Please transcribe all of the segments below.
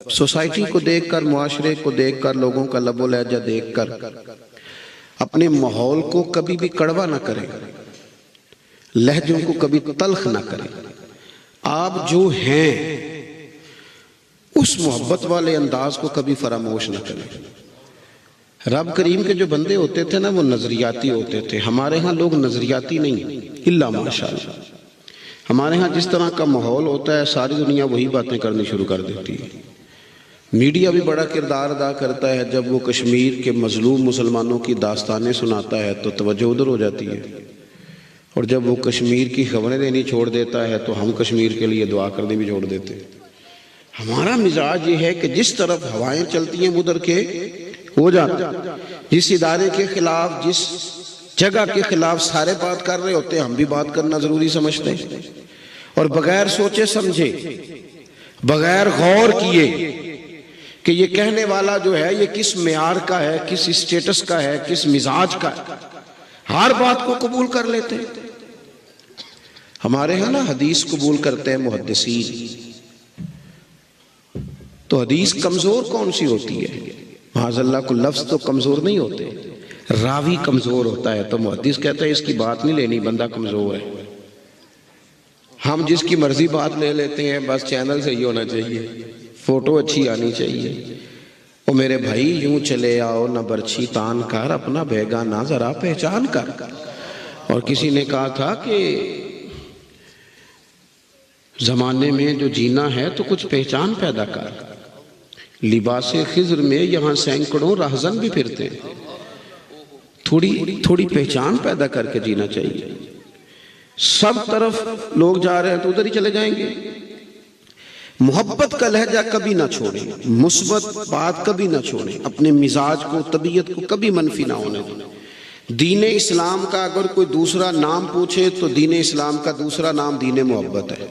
Society کو دیکھ کر، معاشرے کو دیکھ کر، لوگوں کا لب و لہجہ دیکھ کر اپنے ماحول کو کبھی بھی کڑوا نہ کریں، لہجوں کو کبھی تلخ نہ کریں۔ آپ جو ہیں اس محبت والے انداز کو کبھی فراموش نہ کریں۔ رب کریم کے جو بندے ہوتے تھے نا، وہ نظریاتی ہوتے تھے۔ ہمارے ہاں لوگ نظریاتی نہیں، الا ماشاءاللہ۔ ہمارے ہاں جس طرح کا ماحول ہوتا ہے، ساری دنیا وہی باتیں کرنی شروع کر دیتی ہے۔ میڈیا بھی بڑا کردار ادا کرتا ہے، جب وہ کشمیر کے مظلوم مسلمانوں کی داستانیں سناتا ہے تو توجہ ادھر ہو جاتی ہے، اور جب وہ کشمیر کی خبریں دینی چھوڑ دیتا ہے تو ہم کشمیر کے لیے دعا کرنی بھی چھوڑ دیتے ہیں۔ ہمارا مزاج یہ ہے کہ جس طرف ہوائیں چلتی ہیں ادھر کے ہو جاتا ہے۔ جس ادارے کے خلاف، جس جگہ کے خلاف سارے بات کر رہے ہوتے ہیں، ہم بھی بات کرنا ضروری سمجھتے ہیں، اور بغیر سوچے سمجھے، بغیر غور کیے کہ یہ کہنے والا جو ہے یہ کس معیار کا ہے، کس اسٹیٹس کا ہے، کس مزاج کا ہے، ہر بات کو قبول کر لیتے ہیں۔ ہمارے ہاں نا حدیث قبول کرتے ہیں محدثین، تو حدیث کمزور کون سی ہوتی ہے؟ معاذ اللہ کو لفظ تو کمزور نہیں ہوتے، راوی کمزور ہوتا ہے، تو محدث کہتا ہے اس کی بات نہیں لینی، بندہ کمزور ہے۔ ہم جس کی مرضی بات لے لیتے ہیں، بس چینل سے ہی ہونا چاہیے، فوٹو اچھی آنی چاہیے۔ او میرے بھائی یوں چلے آؤ نہ برچھی تان کر، اپنا بیگانہ ذرا پہچان کر۔ اور کسی نے کہا تھا کہ زمانے میں جو جینا ہے تو کچھ پہچان پیدا کر۔ لباس خضر میں یہاں سینکڑوں رہزن بھی پھرتے ہیں، تھوڑی پہچان پیدا کر کے جینا چاہیے۔ سب طرف لوگ جا رہے ہیں تو ادھر ہی چلے جائیں گے۔ محبت کا لہجہ کبھی نہ چھوڑیں، مثبت بات کبھی نہ چھوڑیں، اپنے مزاج کو، طبیعت کو کبھی منفی نہ ہونے دیں۔ دین اسلام کا اگر کوئی دوسرا نام پوچھے تو دین اسلام کا دوسرا نام دین محبت ہے۔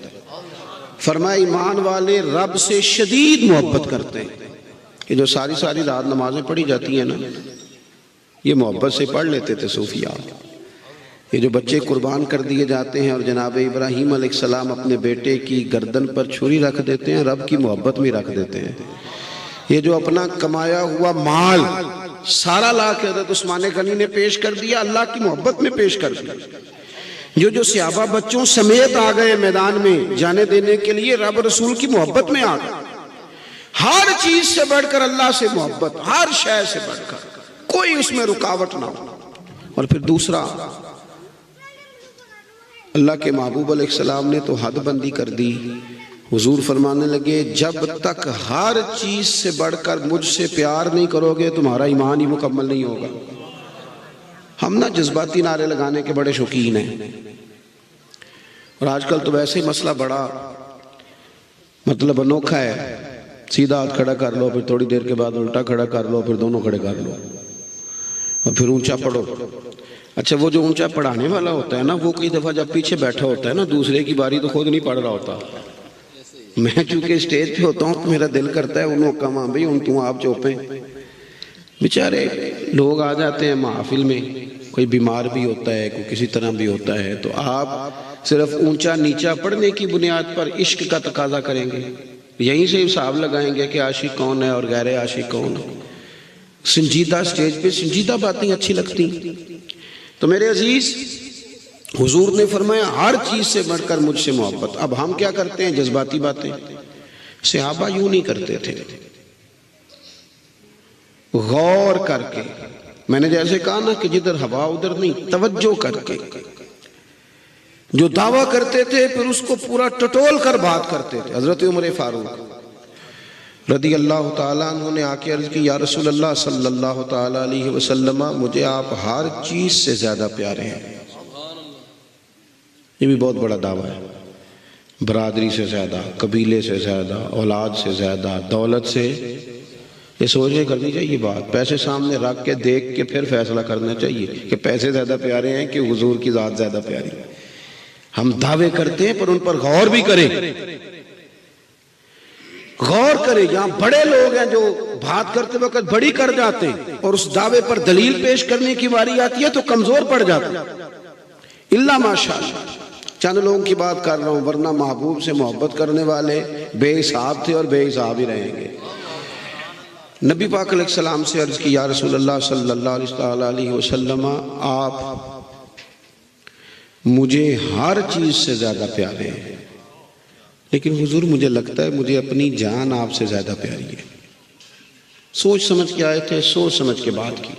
فرمایا ایمان والے رب سے شدید محبت کرتے ہیں۔ یہ جو ساری رات نمازیں پڑھی جاتی ہیں نا، یہ محبت سے پڑھ لیتے تھے صوفیاء۔ یہ جو بچے قربان کر دیے جاتے ہیں اور جناب ابراہیم علیہ السلام اپنے بیٹے کی گردن پر چھری رکھ دیتے ہیں، رب کی محبت میں رکھ دیتے ہیں۔ یہ جو اپنا کمایا ہوا مال سارا لا کے حضرت عثمان غنی نے پیش کر دیا، اللہ کی محبت میں پیش کر دیا۔ جو صحابہ بچوں سمیت آ گئے میدان میں جانے دینے کے لیے، رب رسول کی محبت میں آ گئے۔ ہر چیز سے بڑھ کر اللہ سے محبت، ہر شے سے بڑھ کر، کوئی اس میں رکاوٹ نہ ہو۔ اور پھر دوسرا، اللہ کے محبوب علیہ السلام نے تو حد بندی کر دی۔ حضور فرمانے لگے جب تک ہر چیز سے بڑھ کر مجھ سے پیار نہیں کرو گے تمہارا ایمان ہی مکمل نہیں ہوگا۔ ہم نا جذباتی نعرے لگانے کے بڑے شوقین ہیں، اور آج کل تو ویسے ہی مسئلہ بڑا انوکھا ہے۔ سیدھا ہاتھ کھڑا کر لو، پھر تھوڑی دیر کے بعد الٹا کھڑا کر لو، پھر دونوں کھڑے کر لو، اور پھر اونچا پڑھو۔ اچھا وہ جو اونچا پڑھانے والا ہوتا ہے نا، وہ کئی دفعہ جب پیچھے بیٹھا ہوتا ہے نا، دوسرے کی باری تو خود نہیں پڑھ رہا ہوتا۔ میں چونکہ اسٹیج پہ ہوتا ہوں تو میرا دل کرتا ہے انہوں کہاں بھئی ان تم آپ چوپیں۔ بیچارے لوگ آ جاتے ہیں محافل میں، کوئی بیمار بھی ہوتا ہے، کوئی کسی طرح بھی ہوتا ہے، تو آپ صرف اونچا نیچا پڑھنے کی بنیاد پر عشق کا تقاضا کریں گے، یہیں سے حساب لگائیں گے کہ عاشق کون ہے اور غیر عاشق کون ہے۔ سنجیدہ سٹیج پہ سنجیدہ باتیں اچھی لگتی۔ تو میرے عزیز، حضور نے فرمایا ہر چیز سے بڑھ کر مجھ سے محبت۔ اب ہم کیا کرتے ہیں؟ جذباتی باتیں۔ صحابہ یوں نہیں کرتے تھے، غور کر کے، میں نے جیسے کہا نا کہ جدھر ہوا ادھر نہیں، توجہ کر کے جو دعویٰ کرتے تھے پھر اس کو پورا ٹٹول کر بات کرتے تھے۔ حضرت عمر فاروق رضی اللہ تعالیٰ عنہ نے آ کے عرض کی، یا رسول اللہ صلی اللہ تعالیٰ علیہ وسلم، مجھے آپ ہر چیز سے زیادہ پیارے ہیں۔ یہ بھی بہت بڑا دعویٰ ہے۔ برادری سے زیادہ، قبیلے سے زیادہ، اولاد سے زیادہ، دولت سے، یہ سوچے کرنی چاہیے بات، پیسے سامنے رکھ کے دیکھ کے پھر فیصلہ کرنا چاہیے کہ پیسے زیادہ پیارے ہیں کہ حضور کی ذات زیادہ پیاری ہے۔ ہم دعوے کرتے ہیں پر ان پر غور بھی کریں، غور کریں۔ یہاں بڑے لوگ ہیں جو بات کرتے وقت بڑی کر جاتے ہیں، اور اس دعوے پر دلیل پیش کرنے کی باری آتی ہے تو کمزور پڑ جاتے ہیں۔ اللہ ماشاءاللہ چند لوگوں کی بات کر رہا ہوں، ورنہ محبوب سے محبت کرنے والے بے حساب تھے اور بے حساب ہی رہیں گے۔ نبی پاک علیہ السلام سے عرض کی، یا رسول اللہ صلی اللہ علیہ وسلم، آپ مجھے ہر چیز سے زیادہ پیارے ہیں، لیکن حضور مجھے لگتا ہے مجھے اپنی جان آپ سے زیادہ پیاری ہے۔ سوچ سمجھ کے آئے تھے، سوچ سمجھ کے بات کی،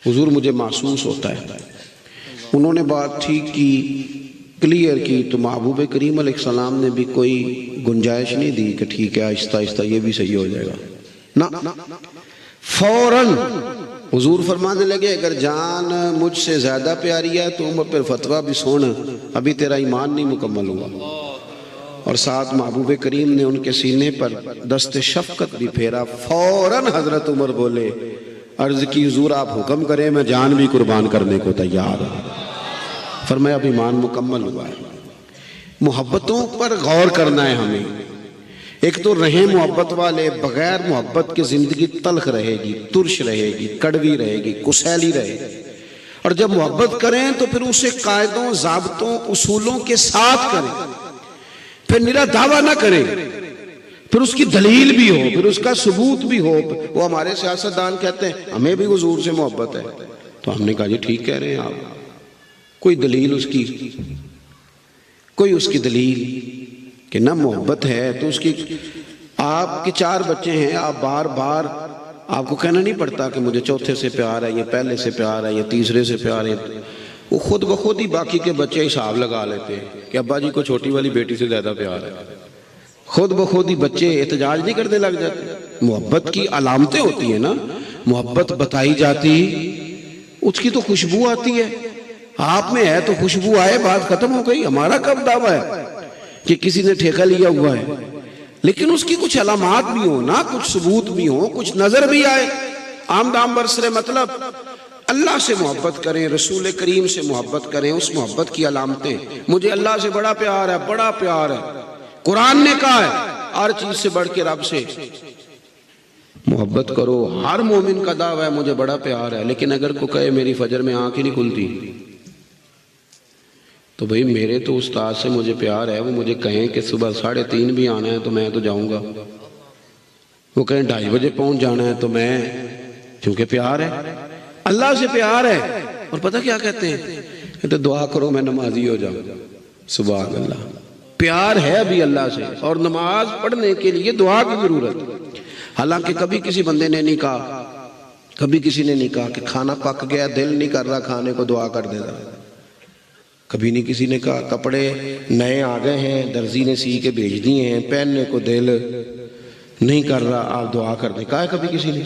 حضور مجھے محسوس ہوتا ہے۔ انہوں نے بات ٹھیک کی، کلیئر کی، تو محبوب کریم علیہ السلام نے بھی کوئی گنجائش نہیں دی کہ ٹھیک ہے آہستہ آہستہ یہ بھی صحیح ہو جائے گا، نہ، فوراً حضور فرمانے لگے اگر جان مجھ سے زیادہ پیاری ہے تو عمر پر فتویٰ بھی سن، ابھی تیرا ایمان نہیں مکمل ہوا۔ اور ساتھ محبوب کریم نے ان کے سینے پر دست شفقت بھی پھیرا۔ فوراً حضرت عمر بولے، عرض کی حضور آپ حکم کریں، میں جان بھی قربان کرنے کو تیار ہوں۔ فرمایا اب ایمان مکمل ہوا ہے۔ محبتوں پر غور کرنا ہے ہمیں۔ ایک تو رہیں محبت والے، بغیر محبت کے زندگی تلخ رہے گی، ترش رہے گی، کڑوی رہے گی، کسیلی رہے گی۔ اور جب محبت کریں تو پھر اسے قاعدوں، ضابطوں، اصولوں کے ساتھ کریں، پھر نرا دعویٰ نہ کریں، پھر اس کی دلیل بھی ہو، پھر اس کا ثبوت بھی ہو۔ وہ ہمارے سیاستدان کہتے ہیں ہمیں بھی حضور سے محبت ہے، تو ہم نے کہا جی ٹھیک کہہ رہے ہیں آپ، کوئی دلیل اس کی، کوئی اس کی دلیل کہ نہ محبت ہے تو اس کی۔ آپ کے 4 بچے ہیں، آپ بار بار آپ کو کہنا نہیں پڑتا کہ مجھے چوتھے سے پیار ہے، یہ پہلے سے پیار ہے، یہ تیسرے سے پیار ہے۔ وہ خود بخود ہی باقی کے بچے حساب لگا لیتے ہیں کہ ابا جی کو چھوٹی والی بیٹی سے زیادہ پیار ہے، خود بخود ہی بچے احتجاج نہیں کرنے لگ جاتے۔ محبت کی علامتیں ہوتی ہیں نا، محبت بتائی جاتی، اس کی تو خوشبو آتی ہے، آپ میں ہے تو خوشبو آئے، بات ختم ہو گئی۔ ہمارا کب دعویٰ ہے کہ کسی نے ٹھیکہ لیا ہوا ہے، لیکن اس کی کچھ علامات بھی ہوں نا، کچھ ثبوت بھی ہوں، کچھ نظر بھی آئے۔ آمدام برسرے مطلب اللہ سے محبت کریں، رسول کریم سے محبت کریں، اس محبت کی علامتیں۔ مجھے اللہ سے بڑا پیار ہے، بڑا پیار ہے، قرآن نے کہا ہے ہر چیز سے بڑھ کے رب سے محبت کرو۔ ہر مومن کا دعویٰ ہے مجھے بڑا پیار ہے، لیکن اگر کوئی کہے میری فجر میں آنکھ ہی نہیں کھلتی، تو بھئی میرے تو استاد سے مجھے پیار ہے، وہ مجھے کہیں کہ صبح 3:30 بھی آنا ہے تو میں تو جاؤں گا، وہ کہیں 2:30 بجے پہنچ جانا ہے تو میں، چونکہ پیار ہے، اللہ سے پیار ہے۔ اور پتہ کیا کہتے ہیں؟ کہتے دعا کرو میں نمازی ہو جاؤں۔ سبحان اللہ، پیار ہے ابھی اللہ سے، اور نماز پڑھنے کے لیے دعا کی ضرورت۔ حالانکہ کبھی کسی بندے نے نہیں کہا، کبھی کسی نے نہیں کہا کہ کھانا پک گیا، دل نہیں کر رہا کھانے کو، دعا کر دینا۔ کبھی نہیں کسی نے کہا کپڑے نئے آ گئے ہیں، درزی نے سی کے بھیج دیے ہیں، پہننے کو دل نہیں کر رہا، آپ دعا کر دیں، کہا ہے کبھی کسی نے؟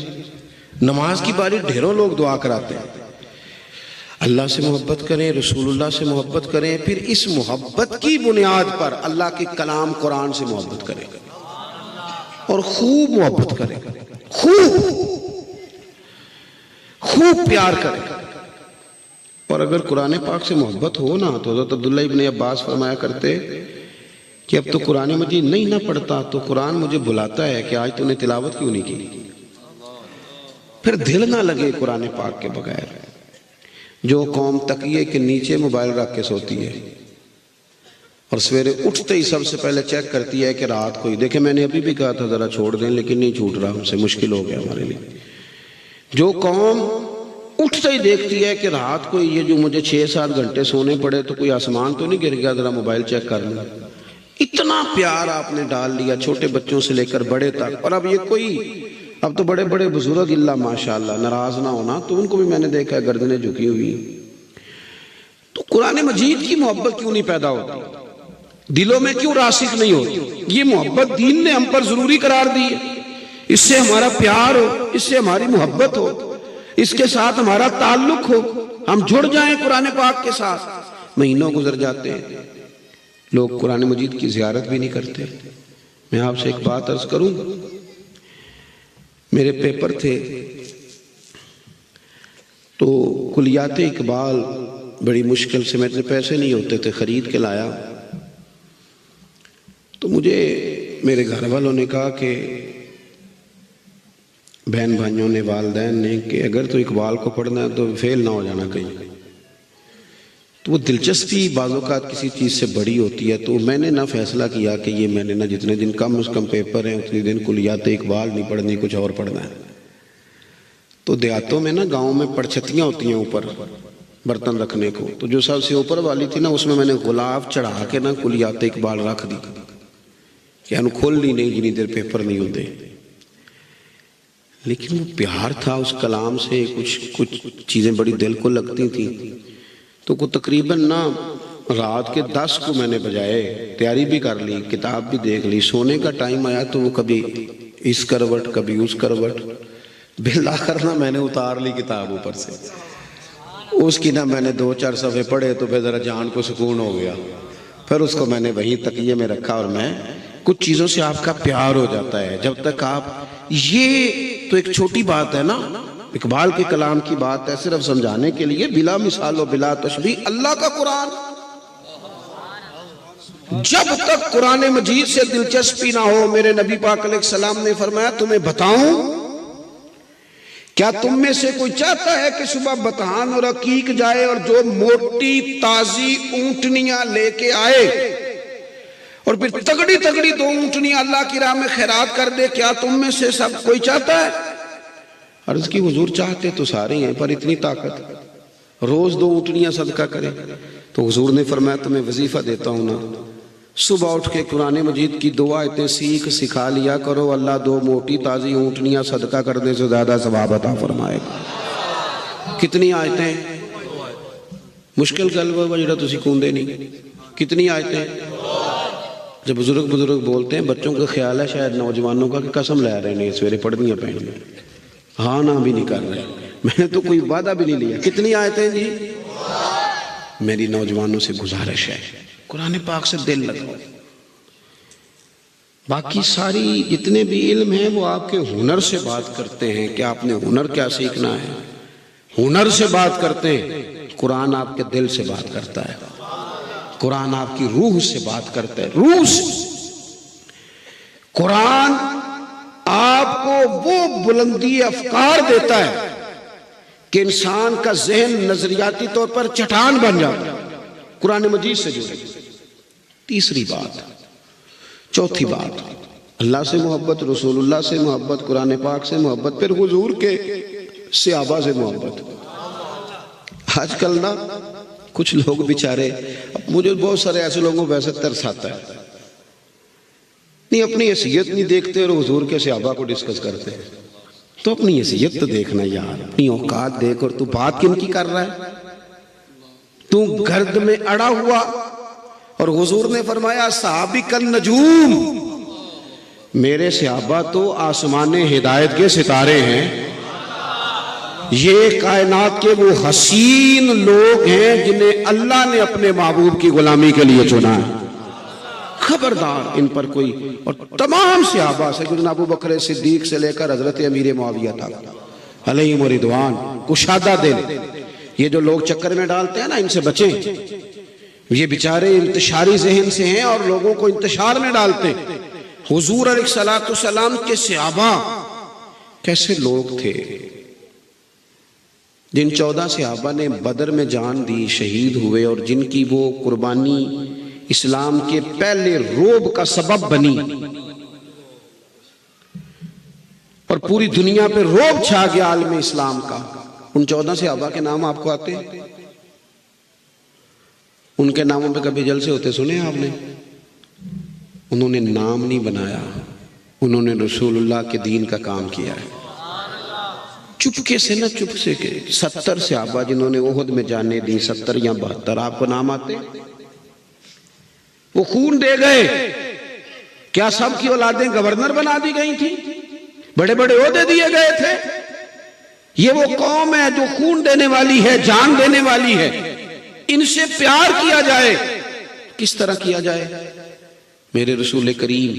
نماز کی باری ڈھیروں لوگ دعا کراتے ہیں۔ اللہ سے محبت کریں، رسول اللہ سے محبت کریں، پھر اس محبت کی بنیاد پر اللہ کے کلام قرآن سے محبت کریں اور خوب محبت کریں، خوب پیار کریں۔ اور اگر قرآن پاک سے محبت ہو نا، تو حضرت عبداللہ ابن عباس فرمایا کرتے کہ اب تو قرآن مجید نہیں نہ پڑھتا تو قرآن مجھے بلاتا ہے کہ آج تو نے تلاوت کیوں نہیں کی۔ پھر دل نہ لگے قرآن پاک کے بغیر۔ جو قوم تکیے کے نیچے موبائل رکھ کے سوتی ہے اور سویرے اٹھتے ہی سب سے پہلے چیک کرتی ہے کہ رات کو ہی دیکھیں، میں نے ابھی بھی کہا تھا ذرا چھوڑ دیں، لیکن نہیں چھوٹ رہا، ہم سے مشکل ہو گیا ہمارے لیے۔ جو قوم اٹھتے ہی دیکھتی ہے کہ رات کو یہ جو مجھے 6-7 گھنٹے سونے پڑے تو کوئی آسمان تو نہیں گر گیا، ذرا موبائل چیک کر لیں، اتنا پیار آپ نے ڈال لیا چھوٹے بچوں سے لے کر بڑے تک۔ اور اب تو بڑے بڑے بزرگ اللہ ماشاءاللہ ناراض نہ ہونا، تو ان کو بھی میں نے دیکھا گردنیں جھکی ہوئی۔ تو قرآن مجید کی محبت کیوں نہیں پیدا ہوتی؟ دلوں میں کیوں راسخ نہیں ہوتی؟ یہ محبت دین نے ہم پر ضروری قرار دی ہے، اس سے ہمارا پیار ہو، اس سے ہماری محبت ہو، اس کے ساتھ ہمارا تعلق ہو، ہم جڑ جائیں قرآن پاک کے ساتھ۔ مہینوں گزر جاتے ہیں، لوگ قرآن مجید کی زیارت بھی نہیں کرتے۔ میں آپ سے ایک بات عرض کروں، میرے پیپر تھے تو کلیات اقبال بڑی مشکل سے، میں اتنے پیسے نہیں ہوتے تھے، خرید کے لایا۔ تو مجھے میرے گھر والوں نے کہا کہ بہن بھائیوں نے، والدین نے، کہ اگر تو اقبال کو پڑھنا ہے تو فیل نہ ہو جانا کہیں۔ تو وہ دلچسپی بعض اوقات کسی چیز سے بڑی ہوتی ہے. تو میں نے نہ فیصلہ کیا کہ یہ میں نے نہ جتنے دن کم از کم پیپر ہیں اتنے دن کلیات اقبال نہیں پڑھنی، کچھ اور پڑھنا ہے. تو دیہاتوں میں نا گاؤں میں پڑچھتیاں ہوتی ہیں اوپر برتن رکھنے کو، تو جو سب سے اوپر والی تھی نا اس میں نے غلاف چڑھا کے نا کلیات اقبال رکھ دی کہ انہوں کھولنی نہیں جنی دیر پیپر نہیں ہوتے. لیکن وہ پیار تھا اس کلام سے، کچھ چیزیں بڑی دل کو لگتی تھیں. تو کو تقریباً نا رات کے 10 کو میں نے بجائے تیاری بھی کر لی، کتاب بھی دیکھ لی. سونے کا ٹائم آیا تو وہ کبھی اس کروٹ کبھی اس کروٹ، بالآخر نا میں نے اتار لی کتاب اوپر سے. اس کی نا میں نے 2-4 صفحے پڑھے تو پھر ذرا جان کو سکون ہو گیا. پھر اس کو میں نے وہیں تکیے میں رکھا. اور میں کچھ چیزوں سے آپ کا پیار ہو جاتا ہے جب تک آپ، یہ تو ایک چھوٹی بات ہے نا، اقبال کے کلام کی بات ہے صرف سمجھانے کے لیے، بلا مثال و بلا تشبیہ اللہ کا قرآن. جب تک قرآن مجید سے دلچسپی نہ ہو، میرے نبی پاک علیہ السلام نے فرمایا تمہیں بتاؤں، کیا تم میں سے کوئی چاہتا ہے کہ صبح بتان اور عقیق جائے اور جو موٹی تازی اونٹنیاں لے کے آئے اور پھر تگڑی 2 اونٹنیاں اللہ کی راہ میں خیرات کر دے؟ کیا تم میں سے سب کوئی چاہتا ہے؟ عرض کی حضور چاہتے تو سارے ہیں، پر اتنی طاقت روز 2 اونٹنیاں صدقہ کرے. تو حضور نے فرمایا تمہیں وظیفہ دیتا ہوں نا، صبح اٹھ کے قرآن مجید کی 2 آیتیں سکھا لیا کرو، اللہ 2 موٹی تازی اونٹنیاں صدقہ کرنے سے زیادہ ثواب عطا فرمائے گا. کتنی آیتیں؟ مشکل گل وہ جڑا تسی کوندے نہیں. کتنی آیتیں؟ جب بزرگ بولتے ہیں بچوں کا خیال ہے شاید نوجوانوں کا کہ قسم لے رہے ہیں سویرے پڑھنیاں پہنی، ہاں نہ بھی نہیں کر رہے. میں نے تو کوئی وعدہ بھی نہیں لیا. کتنی آیتیں جی؟ میری نوجوانوں سے گزارش ہے قرآن پاک سے دل لگاؤ. باقی ساری جتنے بھی علم ہیں وہ آپ کے ہنر سے بات کرتے ہیں کہ آپ نے ہنر کیا سیکھنا ہے. ہنر سے بات کرتے ہیں، قرآن آپ کے دل سے بات کرتا ہے، قرآن آپ کی روح سے بات کرتا ہے. روح سے قرآن آپ کو وہ بلندی افکار دیتا ہے کہ انسان کا ذہن نظریاتی طور پر چٹان بن جاتا ہے. قرآن مجید سے جڑے. تیسری بات، چوتھی بات، اللہ سے محبت، رسول اللہ سے محبت، قرآن پاک سے محبت، پھر حضور کے صحابہ سے محبت. آج کل نا کچھ لوگ بیچارے، مجھے بہت سارے ایسے لوگوں کو ویسے ترس آتا ہے، نہیں اپنی حیثیت نہیں دیکھتے اور حضور کے صحابہ کو ڈسکس کرتے ہیں. تو اپنی حیثیت تو دیکھنا یار، اپنی اوقات دیکھ. اور تو بات کن کی کر رہا ہے؟ تو گرد میں اڑا ہوا. اور حضور نے فرمایا صحابی النجوم، میرے صحابہ تو آسمان ہدایت کے ستارے ہیں، یہ کائنات کے وہ حسین لوگ ہیں جنہیں اللہ نے اپنے محبوب کی غلامی کے لیے چنا ہے. خبردار ان پر کوئی. اور تمام صحابہ سیدنا ابو بکر صدیق سے لے کر حضرت امیر معاویہ تک علیہم رضوان، کشادہ دل. یہ جو لوگ چکر میں ڈالتے ہیں نا ان سے بچیں، یہ بیچارے انتشاری ذہن سے ہیں اور لوگوں کو انتشار میں ڈالتے ہیں. حضور علیہ السلام کے صحابہ کیسے لوگ تھے جن 14 صحابہ نے بدر میں جان دی، شہید ہوئے، اور جن کی وہ قربانی اسلام کے پہلے روب کا سبب بنی اور پوری دنیا پہ روب چھا گیا عالم اسلام کا. ان 14 صحابہ کے نام آپ کو آتے ہیں؟ ان کے ناموں پہ کبھی جلسے ہوتے سنے آپ نے؟ انہوں نے نام نہیں بنایا، انہوں نے رسول اللہ کے دین کا کام کیا ہے. چپکے سے نہ چپ سے کہ 70 صحابہ جنہوں نے احد میں جانیں دی، 70 یا 72، آپ کو نام آتے؟ وہ خون دے گئے. کیا سب کی اولادیں گورنر بنا دی گئی تھی؟ بڑے بڑے عہدے دیے گئے تھے؟ یہ وہ قوم ہے جو خون دینے والی ہے، جان دینے والی ہے. ان سے پیار کیا جائے. کس طرح کیا جائے؟ میرے رسول کریم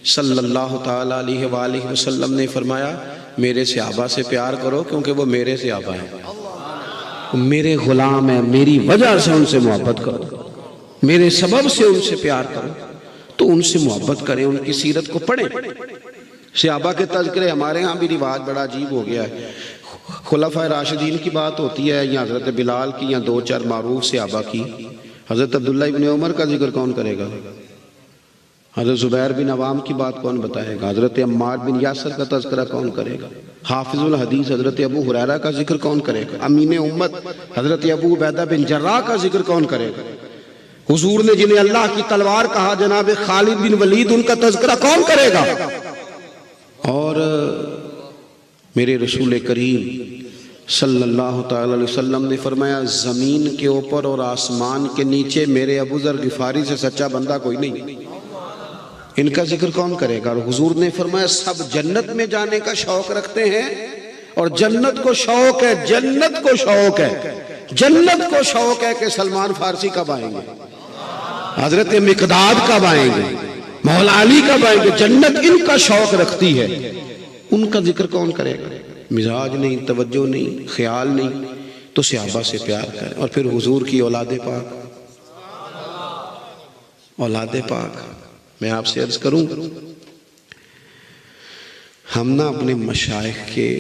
صلی اللہ تعالی علیہ وآلہ وسلم نے فرمایا میرے صحابہ سے پیار کرو کیونکہ وہ میرے صحابہ ہیں، میرے غلام ہیں، میری وجہ سے ان سے محبت کرو، میرے سبب سے ان سے پیار کرو. تو ان سے محبت کریں، ان کی سیرت کو پڑھیں. صحابہ کے تذکرے ہمارے ہاں بھی رواج بڑا عجیب ہو گیا ہے. خلفائے راشدین کی بات ہوتی ہے یا حضرت بلال کی یا دو چار معروف صحابہ کی، حضرت عبداللہ ابن عمر کا ذکر کون کرے گا؟ حضرت زبیر بن عوام کی بات کون بتائے گا؟ حضرت عمار بن یاسر کا تذکرہ کون کرے گا؟ حافظ الحدیث حضرت ابو ہریرہ کا ذکر کون کرے گا؟ امین امت حضرت ابو عبیدہ بن جراح کا ذکر کون کرے گا؟ حضور نے جنہیں اللہ کی تلوار کہا جناب خالد بن ولید، ان کا تذکرہ کون کرے گا؟ اور میرے رسول کریم صلی اللہ تعالی علیہ وسلم نے فرمایا زمین کے اوپر اور آسمان کے نیچے میرے ابو ذر غفاری سے سچا بندہ کوئی نہیں، ان کا ذکر کون کرے گا؟ اور حضور نے فرمایا سب جنت میں جانے کا شوق رکھتے ہیں، اور جنت کو شوق ہے، جنت کو شوق ہے، جنت کو شوق ہے کہ سلمان فارسی کب آئیں گے، حضرت مقداد کب آئیں گے، مولا علی کب آئیں گے، جنت ان کا شوق رکھتی ہے، ان کا ذکر کون کرے گا؟ مزاج نہیں، توجہ نہیں، خیال نہیں، تو صحابہ سے پیار کریں۔ اور پھر حضور کی اولاد پاک، اولاد پاک، میں آپ سے عرض کروں ہم نہ اپنے مشائخ کے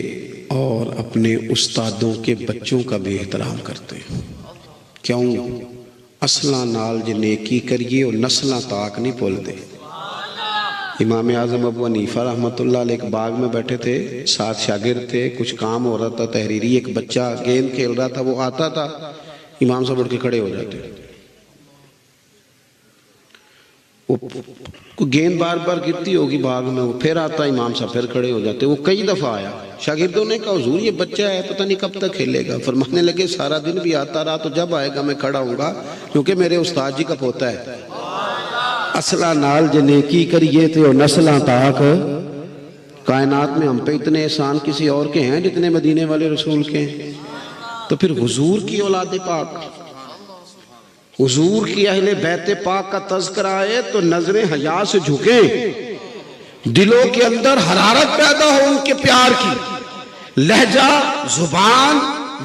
اور اپنے استادوں کے بچوں کا بھی احترام کرتے ہیں، کیوں؟ اصلاں نال جے نیکی کریے اور نسلاں تاک نہیں بھول دے۔ امام اعظم ابو حنیفہ رحمۃ اللہ علیہ ایک باغ میں بیٹھے تھے، ساتھ شاگرد تھے، کچھ کام ہو رہا تھا تحریری، ایک بچہ گیند کھیل رہا تھا، وہ آتا تھا، امام صاحب اٹھ کے کھڑے ہو جاتے، گیند بار بار گرتی ہوگی باغ میں، وہ پھر آتا، امام صاحب پھر کھڑے ہو جاتے، وہ کئی دفعہ آیا، شاگردوں نے کہا حضور یہ بچہ ہے پتہ نہیں کب تک کھیلے گا، فرمانے لگے سارا دن بھی آتا رہا تو جب آئے گا میں کھڑا ہوں گا، کیونکہ میرے استاد جی کا پوتا ہے۔ اصلہ نال جے نیکی کریے تھے اور نسلاں تاک، کائنات میں ہم پہ اتنے احسان کسی اور کے ہیں جتنے مدینے والے رسول کے ہیں؟ تو پھر حضور کی اولاد پاک، حضور کی اہل بیت پاک کا تذکرہ آئے تو نظریں حیا سے جھکیں، دلوں کے اندر حرارت پیدا ہو ان کے پیار کی، لہجہ، زبان،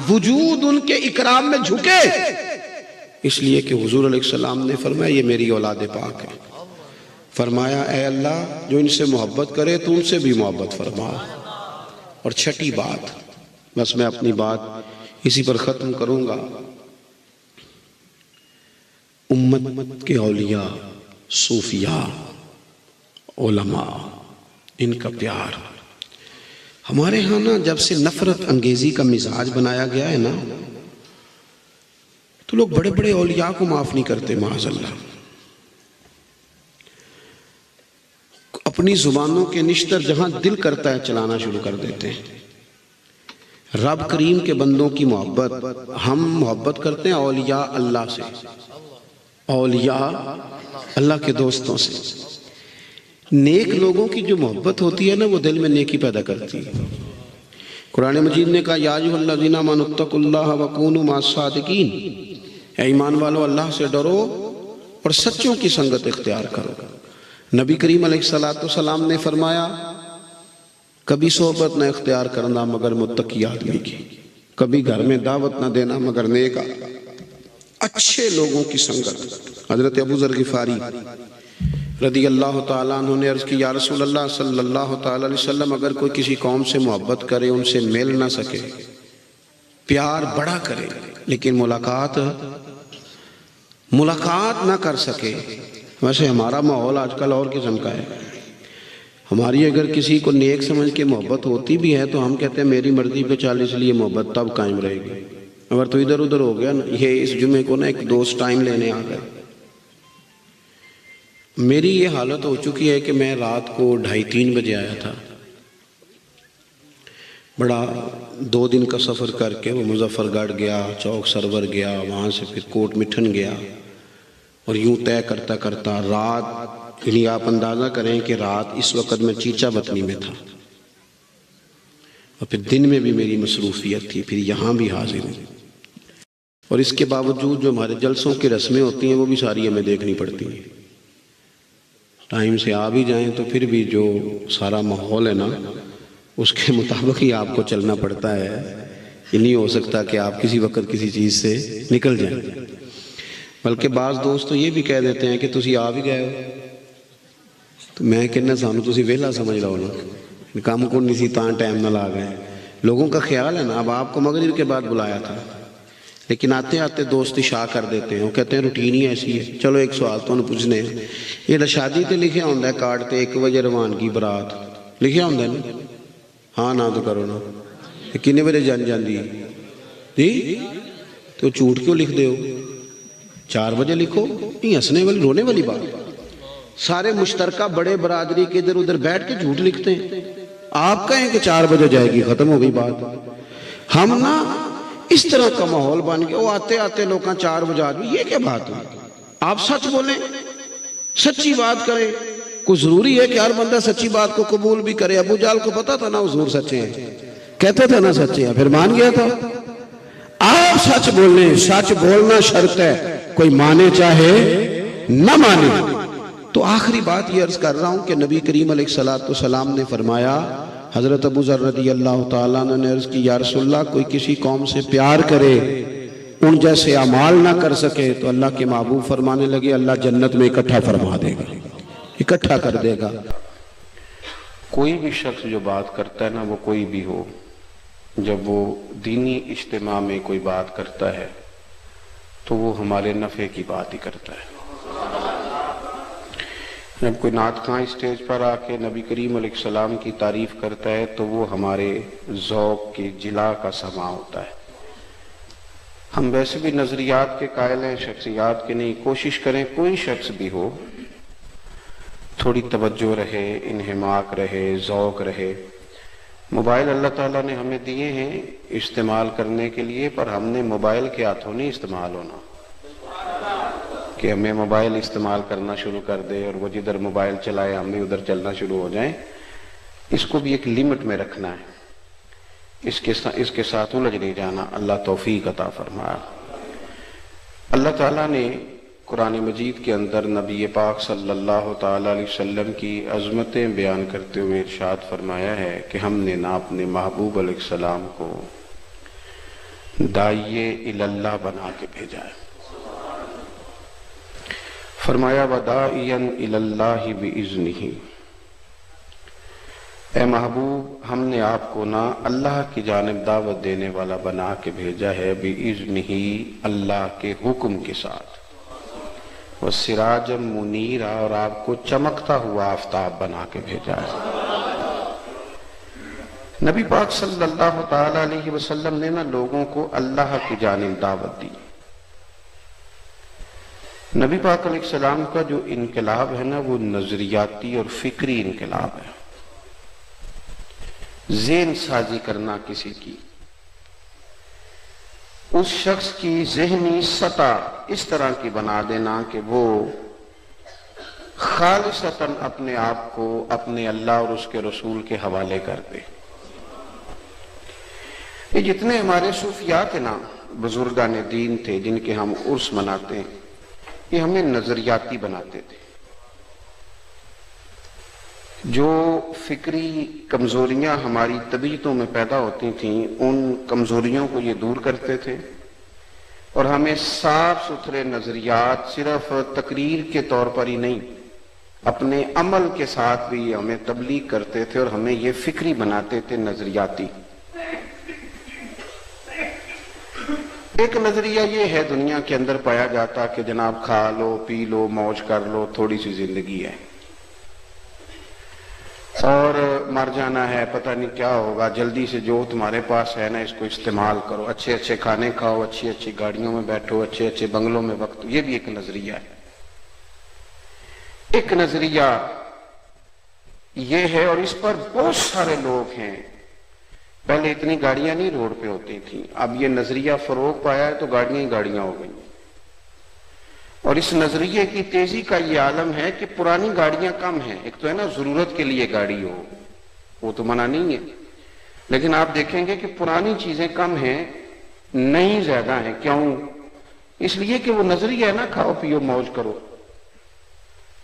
وجود ان کے اکرام میں جھکے، اس لیے کہ حضور علیہ السلام نے فرمایا یہ میری اولاد پاک ہے۔ فرمایا اے اللہ جو ان سے محبت کرے تو ان سے بھی محبت فرما۔ اور چھٹی بات، بس میں اپنی بات اسی پر ختم کروں گا، امت کے اولیاء، صوفیاء، علماء، ان کا پیار۔ ہمارے ہاں نا جب سے نفرت انگیزی کا مزاج بنایا گیا ہے نا تو لوگ بڑے بڑے اولیاء کو معاف نہیں کرتے، معاذ اللہ، اپنی زبانوں کے نشتر جہاں دل کرتا ہے چلانا شروع کر دیتے ہیں۔ رب کریم کے بندوں کی محبت، ہم محبت کرتے ہیں اولیاء اللہ سے، اولیاء اللہ کے دوستوں سے۔ نیک لوگوں کی جو محبت ہوتی ہے نا وہ دل میں نیکی پیدا کرتی ہے۔ قرآن مجید نے کہا یا ایھا الذین آمنوا اتقوا اللہ وکونوا مع الصادقین، اے ایمان والو اللہ سے ڈرو اور سچوں کی سنگت اختیار کرو۔ نبی کریم علیہ السلام نے فرمایا کبھی صحبت نہ اختیار کرنا مگر متقی آدمی کی، کبھی گھر میں دعوت نہ دینا مگر نیک اچھے لوگوں کی سنگت۔ حضرت ابو ذر غفاری رضی اللہ تعالیٰ عنہ نے عرض کی یا رسول اللہ صلی اللہ تعالیٰ علیہ وسلم اگر کوئی کسی قوم سے محبت کرے، ان سے مل نہ سکے، پیار بڑا کرے لیکن ملاقات نہ کر سکے، ویسے ہمارا ماحول آج کل اور قسم کا ہے، ہماری اگر کسی کو نیک سمجھ کے محبت ہوتی بھی ہے تو ہم کہتے ہیں میری مرضی پہ چل، اس لیے محبت تب قائم رہے گی، اگر تو ادھر ادھر ہو گیا نا۔ یہ اس جمعے کو نا ایک دوست ٹائم لینے آ گئے، میری یہ حالت ہو چکی ہے کہ میں رات کو 2:30-3 بجے آیا تھا، بڑا 2 دن کا سفر کر کے وہ مظفر گڑھ گیا، چوک سرور گیا، وہاں سے پھر کوٹ مٹھن گیا، اور یوں طے کرتا کرتا رات، یعنی آپ اندازہ کریں کہ رات اس وقت میں چیچا بطنی میں تھا، اور پھر دن میں بھی میری مصروفیت تھی، پھر یہاں بھی حاضر ہوں، اور اس کے باوجود جو ہمارے جلسوں کی رسمیں ہوتی ہیں وہ بھی ساری ہمیں دیکھنی پڑتی ہیں۔ ٹائم سے آ بھی جائیں تو پھر بھی جو سارا ماحول ہے نا اس کے مطابق ہی آپ کو چلنا پڑتا ہے، یہ نہیں ہو سکتا کہ آپ کسی وقت کسی چیز سے نکل جائیں۔ بلکہ بعض دوست تو یہ بھی کہہ دیتے ہیں کہ تسی آ بھی گئے ہو، تو میں کہنا سانو تسی ویلا سمجھ لو نا، کام کو نہیں سی تاں ٹائم نہ لا گئے، لوگوں کا خیال ہے نا، اب آپ کو مغرب کے بعد بلایا تھا، لیکن آتے آتے دوست اشاع کر دیتے ہیں، وہ کہتے ہیں روٹین ہی ایسی ہے۔ چلو ایک سوال تو انہوں پوچھنے ہیں، یہ شادی تے لکھیا ہوندہ ہے کارڈ تے 1 بجے روانگی برات، لکھیا ہوندہ ہے نا؟ ہاں نہ تو کرو نا، کتنے بجے جاندی جی؟ تو جھوٹ کیوں لکھ دے ہو؟ 4 بجے لکھو، یہ ہنسنے والی رونے والی بات۔ سارے مشترکہ بڑے برادری کے ادھر ادھر بیٹھ کے جھوٹ لکھتے ہیں، آپ کہیں کہ 4 بجے جائے گی، ختم ہو گئی بات۔ ہم نا اس طرح کا ماحول بن گیا، وہ آتے آتے لوگاں 4 بجے آدمی، یہ کیا بات ہے؟ آپ سچ بولیں، سچی بات کریں۔ کوئی ضروری ہے کہ ہر بندہ سچی بات کو قبول بھی کرے؟ ابو جہل کو پتا تھا نا حضور سچے ہیں، کہتے تھے نا سچے ہیں، پھر مان گیا تھا۔ آپ سچ بولیں، سچ بولنا شرط ہے، کوئی مانے چاہے نہ مانے۔ تو آخری بات یہ عرض کر رہا ہوں کہ نبی کریم علیہ السلام نے فرمایا، حضرت ابو ذر رضی اللہ تعالیٰ عنہ نے عرض کی، یا رسول اللہ کوئی کسی قوم سے پیار کرے، ان جیسے اعمال نہ کر سکے، تو اللہ کے محبوب فرمانے لگے اللہ جنت میں اکٹھا فرما دے گا، اکٹھا کر دے گا۔ کوئی بھی شخص جو بات کرتا ہے نا، وہ کوئی بھی ہو، جب وہ دینی اجتماع میں کوئی بات کرتا ہے تو وہ ہمارے نفع کی بات ہی کرتا ہے۔ جب کوئی نعت خواں اسٹیج پر آ کے نبی کریم علیہ السلام کی تعریف کرتا ہے تو وہ ہمارے ذوق کی جلا کا سماع ہوتا ہے۔ ہم ویسے بھی نظریات کے قائل ہیں، شخصیات کے نہیں۔ کوشش کریں کوئی شخص بھی ہو، تھوڑی توجہ رہے، انہماک رہے، ذوق رہے۔ موبائل اللہ تعالیٰ نے ہمیں دیے ہیں استعمال کرنے کے لیے، پر ہم نے موبائل کے ہاتھوں نہیں استعمال ہونا کہ ہمیں موبائل استعمال کرنا شروع کر دے اور وہ جدھر موبائل چلائے ہم بھی ادھر چلنا شروع ہو جائیں۔ اس کو بھی ایک لیمٹ میں رکھنا ہے، اس کے ساتھ الجھ نہیں جانا۔ اللہ توفیق عطا فرمایا۔ اللہ تعالیٰ نے قرآن مجید کے اندر نبی پاک صلی اللہ تعالیٰ علیہ وسلم کی عظمتیں بیان کرتے ہوئے ارشاد فرمایا ہے کہ ہم نے نہ اپنے محبوب علیہ السلام کو داعیے اللہ بنا کے بھیجا ہے۔ فرمایا وَدَاعِيًا إِلَى اللَّهِ بِإِذْنِهِ، اے محبوب ہم نے آپ کو نہ اللہ کی جانب دعوت دینے والا بنا کے بھیجا ہے، بِإِذْنِهِ اللہ کے حکم کے ساتھ، وَسِرَاجًا مُنِيرًا اور آپ کو چمکتا ہوا آفتاب بنا کے بھیجا ہے۔ نبی پاک صلی اللہ تعالیٰ علیہ وسلم نے نہ لوگوں کو اللہ کی جانب دعوت دی۔ نبی پاک علیہ السلام کا جو انقلاب ہے نا، وہ نظریاتی اور فکری انقلاب ہے۔ ذہن سازی کرنا کسی کی، اس شخص کی ذہنی سطح اس طرح کی بنا دینا کہ وہ خالصتاً اپنے آپ کو اپنے اللہ اور اس کے رسول کے حوالے کر دے۔ یہ جتنے ہمارے صوفیات ہیں نا، بزرگان دین تھے جن کے ہم عرس مناتے ہیں، یہ ہمیں نظریاتی بناتے تھے۔ جو فکری کمزوریاں ہماری طبیعتوں میں پیدا ہوتی تھیں، ان کمزوریوں کو یہ دور کرتے تھے اور ہمیں صاف ستھرے نظریات صرف تقریر کے طور پر ہی نہیں، اپنے عمل کے ساتھ بھی ہمیں تبلیغ کرتے تھے اور ہمیں یہ فکری بناتے تھے، نظریاتی۔ ایک نظریہ یہ ہے دنیا کے اندر پایا جاتا کہ جناب کھا لو پی لو موج کر لو، تھوڑی سی زندگی ہے اور مر جانا ہے، پتہ نہیں کیا ہوگا، جلدی سے جو تمہارے پاس ہے نا اس کو استعمال کرو، اچھے اچھے کھانے کھاؤ، اچھی اچھی گاڑیوں میں بیٹھو، اچھے اچھے بنگلوں میں وقت۔ یہ بھی ایک نظریہ ہے۔ ایک نظریہ یہ ہے اور اس پر بہت سارے لوگ ہیں۔ پہلے اتنی گاڑیاں نہیں روڈ پہ ہوتی تھیں، اب یہ نظریہ فروغ پایا ہے تو گاڑیاں ہی گاڑیاں ہو گئی، اور اس نظریے کی تیزی کا یہ عالم ہے کہ پرانی گاڑیاں کم ہیں۔ ایک تو ہے نا ضرورت کے لیے گاڑی ہو، وہ تو منع نہیں ہے، لیکن آپ دیکھیں گے کہ پرانی چیزیں کم ہیں، نئی زیادہ ہیں۔ کیوں؟ اس لیے کہ وہ نظریہ ہے نا کھاؤ پیو موج کرو۔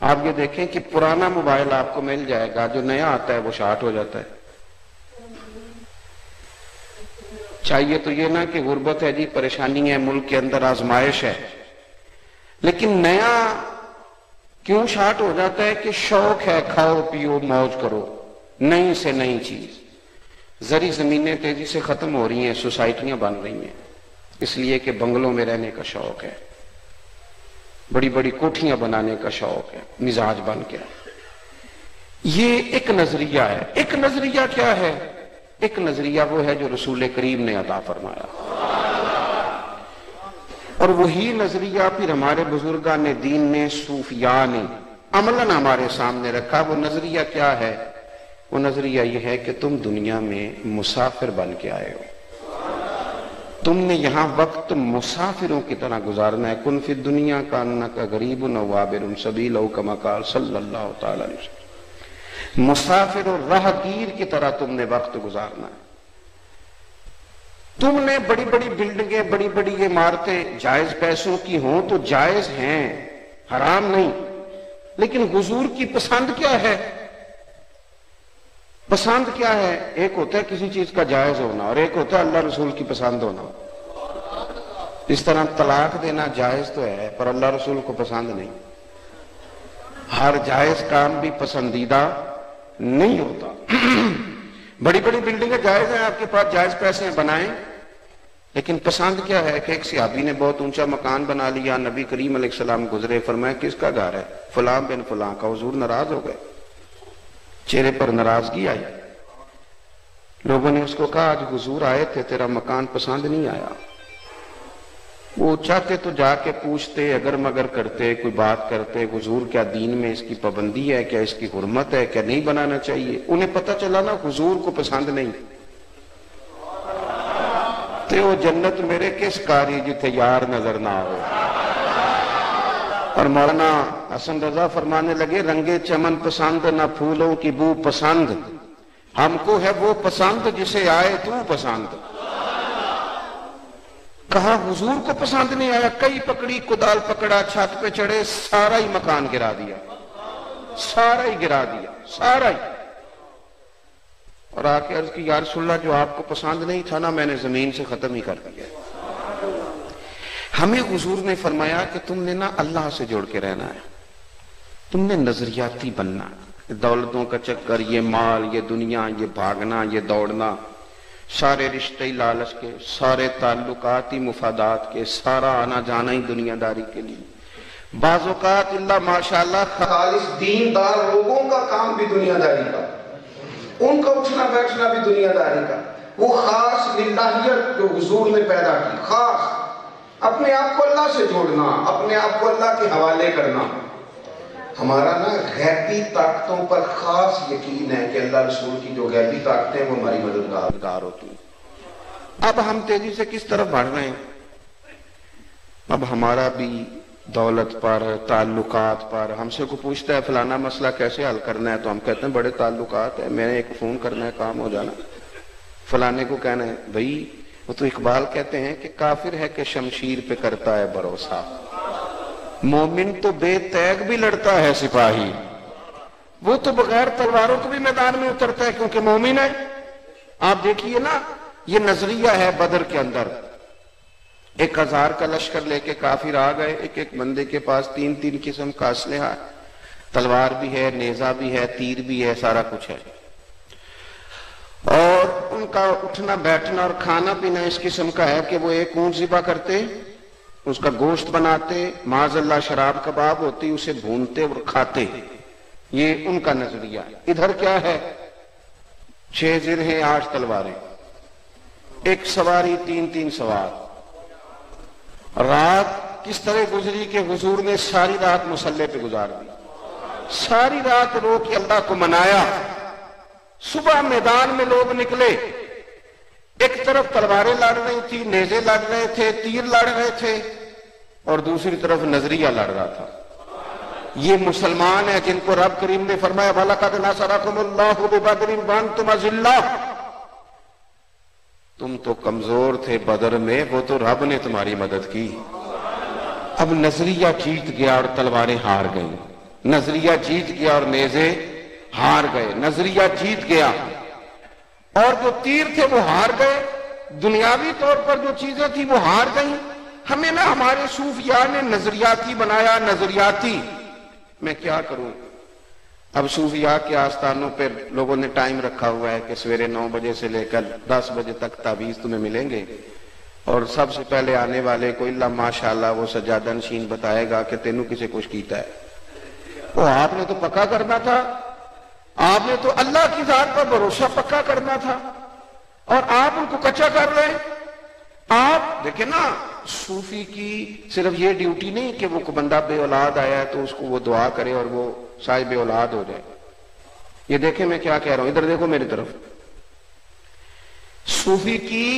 آپ یہ دیکھیں کہ پرانا موبائل آپ کو مل جائے گا، جو نیا آتا ہے وہ شارٹ ہو جاتا ہے۔ چاہیے تو یہ نہ کہ غربت ہے جی، پریشانی ہے ملک کے اندر، آزمائش ہے، لیکن نیا کیوں شارٹ ہو جاتا ہے کہ شوق ہے، کھاؤ پیو موج کرو، نئی سے نئی چیز۔ زرعی زمینیں تیزی سے ختم ہو رہی ہیں، سوسائٹیاں بن رہی ہیں، اس لیے کہ بنگلوں میں رہنے کا شوق ہے، بڑی بڑی کوٹھیاں بنانے کا شوق ہے، مزاج بن گیا۔ یہ ایک نظریہ ہے۔ ایک نظریہ کیا ہے؟ ایک نظریہ وہ ہے جو رسول کریم نے عطا فرمایا، اور وہی نظریہ پھر ہمارے بزرگان دین نے، صوفیاء نے عملاً ہمارے سامنے رکھا۔ وہ نظریہ کیا ہے؟ وہ نظریہ یہ ہے کہ تم دنیا میں مسافر بن کے آئے ہو، تم نے یہاں وقت مسافروں کی طرح گزارنا ہے۔ کن فی الدنیا کانک غریب و عابر سبیل او کما قال صلی اللہ تعالی علیہ وسلم، مسافر اور راہگیر کی طرح تم نے وقت گزارنا ہے۔ تم نے بڑی بڑی بلڈنگیں، بڑی بڑی عمارتیں جائز پیسوں کی ہوں تو جائز ہیں، حرام نہیں، لیکن حضور کی پسند کیا ہے؟ پسند کیا ہے؟ ایک ہوتا ہے کسی چیز کا جائز ہونا، اور ایک ہوتا ہے اللہ رسول کی پسند ہونا۔ اس طرح طلاق دینا جائز تو ہے پر اللہ رسول کو پسند نہیں، ہر جائز کام بھی پسندیدہ نہیں ہوتا۔ بڑی بڑی بلڈنگیں جائز ہیں، آپ کے پاس جائز پیسے ہیں، بنائیں، لیکن پسند کیا ہے؟ کہ ایک صحابی نے بہت اونچا مکان بنا لیا، نبی کریم علیہ السلام گزرے، فرمایا کس کا گھر ہے؟ فلاں بن فلاں کا۔ حضور ناراض ہو گئے، چہرے پر ناراضگی آئی۔ لوگوں نے اس کو کہا آج حضور آئے تھے، تیرا مکان پسند نہیں آیا۔ وہ چاہتے تو جا کے پوچھتے، اگر مگر کرتے، کوئی بات کرتے، حضور کیا دین میں اس کی پابندی ہے، کیا اس کی حرمت ہے، کیا نہیں بنانا چاہیے؟ انہیں پتہ چلا نا حضور کو پسند نہیں، تے وہ جنت میرے کس کاری جتھے یار نظر نہ ہو۔ اور مولانا حسن رضا فرمانے لگے رنگے چمن پسند نہ پھولوں کی بو پسند، ہم کو ہے وہ پسند جسے آئے تو پسند۔ کہا حضور کو پسند نہیں آیا، کئی پکڑی، کدال پکڑا، چھت پہ چڑھے، سارا ہی مکان گرا دیا، سارا ہی گرا دیا، سارا ہی۔ اور آ کے عرض کی یا رسول اللہ جو آپ کو پسند نہیں تھا نا، میں نے زمین سے ختم ہی کر دیا۔ ہمیں حضور نے فرمایا کہ تم نے نا اللہ سے جوڑ کے رہنا ہے، تم نے نظریاتی بننا ہے۔ دولتوں کا چکر، یہ مال، یہ دنیا، یہ بھاگنا، یہ دوڑنا، سارے رشتے ہی لالچ کے، سارے تعلقات ہی مفادات کے، سارا آنا جانا ہی دنیا داری کے لیے۔ بعض اوقات اللہ ماشاءاللہ خالص دیندار لوگوں کا کام بھی دنیا داری کا، ان کا اٹھنا بیٹھنا بھی دنیا داری کا۔ وہ خاص للہیت جو حضور نے پیدا کی، خاص اپنے آپ کو اللہ سے جوڑنا، اپنے آپ کو اللہ کے حوالے کرنا۔ ہمارا نا غیبی طاقتوں پر خاص یقین ہے کہ اللہ رسول کی جو غیبی طاقتیں وہ ہماری مددگار ہوتی ہیں۔ اب ہم تیزی سے کس طرف بڑھ رہے ہیں؟ اب ہمارا بھی دولت پر، تعلقات پر، ہم سے کو پوچھتا ہے فلانا مسئلہ کیسے حل کرنا ہے، تو ہم کہتے ہیں بڑے تعلقات ہیں، میں نے ایک فون کرنا ہے، کام ہو جانا۔ فلانے کو کہنا ہے بھائی، وہ تو اقبال کہتے ہیں کہ کافر ہے کہ شمشیر پہ کرتا ہے بھروسہ، مومن تو بے تیغ بھی لڑتا ہے سپاہی، وہ تو بغیر تلواروں کو بھی میدان میں اترتا ہے کیونکہ مومن ہے۔ آپ دیکھیے نا، یہ نظریہ ہے بدر کے اندر، 1000 کا لشکر لے کے کافر آ گئے، ایک ایک بندے کے پاس 3 قسم کا اسلحہ، تلوار بھی ہے، نیزہ بھی ہے، تیر بھی ہے، سارا کچھ ہے، اور ان کا اٹھنا بیٹھنا اور کھانا پینا اس قسم کا ہے کہ وہ ایک اونٹ ذبح کرتے، اس کا گوشت بناتے، معاذ اللہ شراب کباب ہوتی، اسے بھونتے اور کھاتے۔ یہ ان کا نظریہ۔ ادھر کیا ہے؟ 6 زرہیں 8 تلواریں، ایک سواری 3 سوار۔ رات کس طرح گزری کہ حضور نے ساری رات مصلی پہ گزار دی، ساری رات رو کے اللہ کو منایا۔ صبح میدان میں لوگ نکلے، ایک طرف تلواریں لڑ رہی تھی، نیزے لڑ رہے تھے، تیر لڑ رہے تھے، اور دوسری طرف نظریہ لڑ رہا تھا۔ یہ مسلمان ہیں جن کو رب کریم نے فرمایا وَلَقَدْ نَصَرَكُمُ اللَّهُ بِبَدْرٍ وَأَنْتُمْ أَذِلَّةٌ، تم تو کمزور تھے بدر میں، وہ تو رب نے تمہاری مدد کی۔ اب نظریہ جیت گیا اور تلواریں ہار گئیں، نظریہ جیت گیا اور نیزے ہار گئے، نظریہ جیت گیا اور جو تیر تھے وہ ہار گئے، دنیاوی طور پر جو چیزیں تھی وہ ہار گئیں۔ ہمیں نہ ہمارے صوفیاء نے نظریاتی بنایا، نظریاتی۔ میں کیا کروں؟ اب صوفیاء کے آستانوں پر لوگوں نے ٹائم رکھا ہوا ہے کہ سویرے 9 بجے سے لے کر 10 بجے تک تعویذ تمہیں ملیں گے، اور سب سے پہلے آنے والے کو اللہ ماشاءاللہ وہ سجادہ نشین بتائے گا کہ تینوں کسے کچھ کیتا ہے۔ وہ آپ نے تو پکا کرنا تھا، آپ نے تو اللہ کی ذات پر بھروسہ پکا کرنا تھا، اور آپ ان کو کچا کر رہے ہیں۔ آپ دیکھیں نا، صوفی کی صرف یہ ڈیوٹی نہیں کہ وہ بندہ بے اولاد آیا ہے تو اس کو وہ دعا کرے اور وہ صاحب اولاد ہو جائے۔ یہ دیکھیں میں کیا کہہ رہا ہوں، ادھر دیکھو میری طرف۔ صوفی کی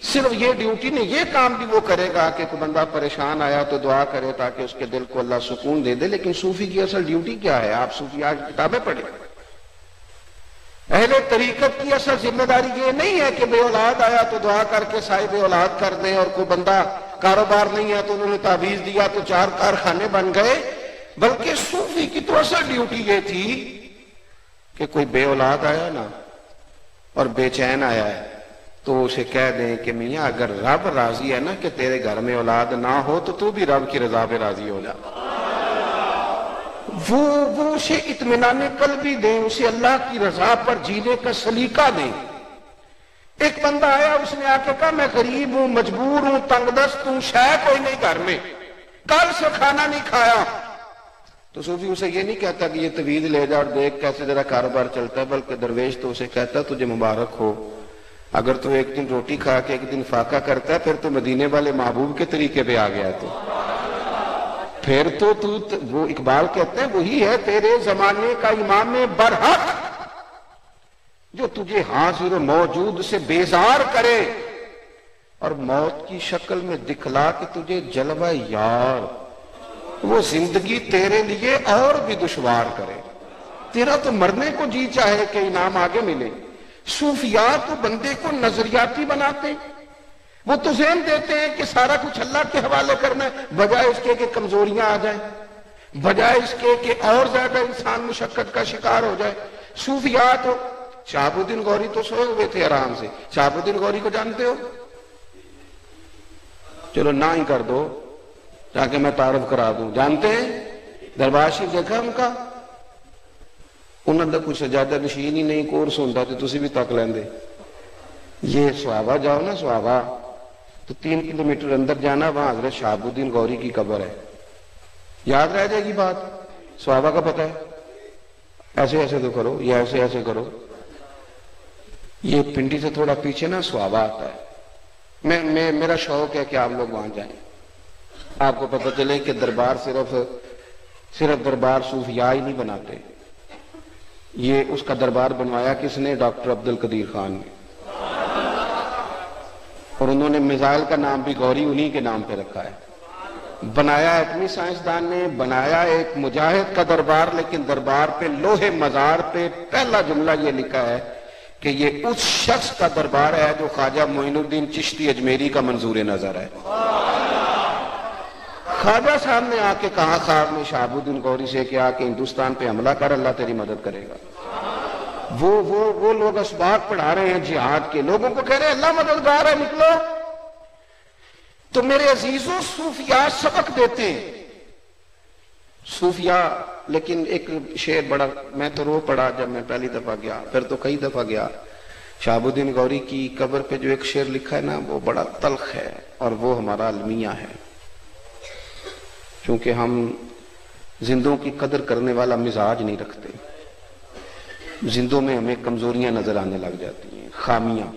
صرف یہ ڈیوٹی نہیں، یہ کام بھی وہ کرے گا کہ کوئی بندہ پریشان آیا تو دعا کرے تاکہ اس کے دل کو اللہ سکون دے دے، لیکن صوفی کی اصل ڈیوٹی کیا ہے؟ آپ صوفی آج کتابیں پڑھیں، اہل طریقت کی اصل ذمہ داری یہ نہیں ہے کہ بے اولاد آیا تو دعا کر کے صاحب اولاد کر دیں، اور کوئی بندہ کاروبار نہیں ہے تو انہوں نے تعویذ دیا تو 4 کارخانے بن گئے، بلکہ صوفی کی تو اصل ڈیوٹی یہ تھی کہ کوئی بے اولاد آیا نا اور بے چین آیا ہے تو اسے کہہ دیں کہ میاں اگر رب راضی ہے نا کہ تیرے گھر میں اولاد نہ ہو تو بھی رب کی رضا پہ راضی ہو جا۔ وہ اسے اطمینان قلبی دیں، اسے اللہ کی رضا پر جینے کا سلیقہ دیں۔ ایک بندہ آیا، اس نے آ کے کہا میں غریب ہوں، مجبور ہوں، تنگ دست ہوں، شے کوئی نہیں گھر میں، کل سے کھانا نہیں کھایا، تو صوفی اسے یہ نہیں کہتا کہ یہ تعویذ لے جا اور دیکھ کیسے تیرا کاروبار چلتا ہے، بلکہ درویش تو اسے کہتا تجھے مبارک ہو، اگر تو ایک دن روٹی کھا کے ایک دن فاقہ کرتا ہے پھر تو مدینے والے محبوب کے طریقے پہ آ گیا، تو پھر تو وہ اقبال کہتے ہیں وہی ہے تیرے زمانے کا امام برحق جو تجھے حاضر و موجود سے بیزار کرے اور موت کی شکل میں دکھلا کے تجھے جلوہ یار، وہ زندگی تیرے لیے اور بھی دشوار کرے، تیرا تو مرنے کو جی چاہے کہ انعام آگے ملے۔ صوفیاء تو بندے کو نظریاتی بناتے ہیں، وہ تو ذہن دیتے ہیں کہ سارا کچھ اللہ کے حوالے کرنا ہے، بجائے اس کے کہ کمزوریاں آ جائیں، بجائے اس کے کہ اور زیادہ انسان مشقت کا شکار ہو جائے۔ صوفیاء تو شہاب الدین غوری تو سوئے ہوئے تھے آرام سے، شہاب الدین غوری کو جانتے ہو؟ چلو نہ ہی کر دو تاکہ میں تعارف کرا دوں، جانتے ہیں؟ دربار شریف دیکھا ان کا؟ انہوں نے کچھ سجادہ نشین ہی نہیں، کورس ہوتا تو تسی بھی تک لیندے۔ یہ سوابا جاؤ نا، سوابا تو 3 کلومیٹر اندر جانا، وہاں حضرت شہاب الدین غوری کی قبر ہے، یاد رہ جائے گی بات۔ سوابا کا پتہ ہے؟ ایسے ایسے تو کرو، یا ایسے ایسے کرو، یہ پنڈی سے تھوڑا پیچھے نا سوابا آتا ہے۔ میرا شوق ہے کہ آپ لوگ وہاں جائیں، آپ کو پتہ چلے کہ دربار صرف دربار صوفیاء ہی نہیں بناتے، یہ اس کا دربار بنوایا کس نے؟ ڈاکٹر عبد القدیر خان نے، اور انہوں نے میزائل کا نام بھی غوری انہی کے نام پہ رکھا ہے۔ بنایا ایٹمی سائنسدان نے، بنایا ایک مجاہد کا دربار، لیکن دربار پہ لوہے مزار پہ پہلا جملہ یہ لکھا ہے کہ یہ اس شخص کا دربار ہے جو خواجہ معین الدین چشتی اجمیری کا منظور نظر ہے۔ خواجہ صاحب نے آ کے کہا خواب میں شہاب الدین غوری سے کہ آ کے ہندوستان پہ حملہ کر، اللہ تیری مدد کرے گا۔ وہ لوگ اسباق پڑھا رہے ہیں جہاد کے، لوگوں کو کہہ رہے ہیں اللہ مددگار ہے، نکلو۔ تو میرے عزیزوں، صوفیاء سبق دیتے ہیں، صوفیاء۔ لیکن ایک شعر بڑا، میں تو رو پڑا جب میں پہلی دفعہ گیا، پھر تو کئی دفعہ گیا۔ شہاب الدین غوری کی قبر پہ جو ایک شعر لکھا ہے نا، وہ بڑا تلخ ہے، اور وہ ہمارا المیہ ہے، کیونکہ ہم زندوں کی قدر کرنے والا مزاج نہیں رکھتے، زندوں میں ہمیں کمزوریاں نظر آنے لگ جاتی ہیں، خامیاں،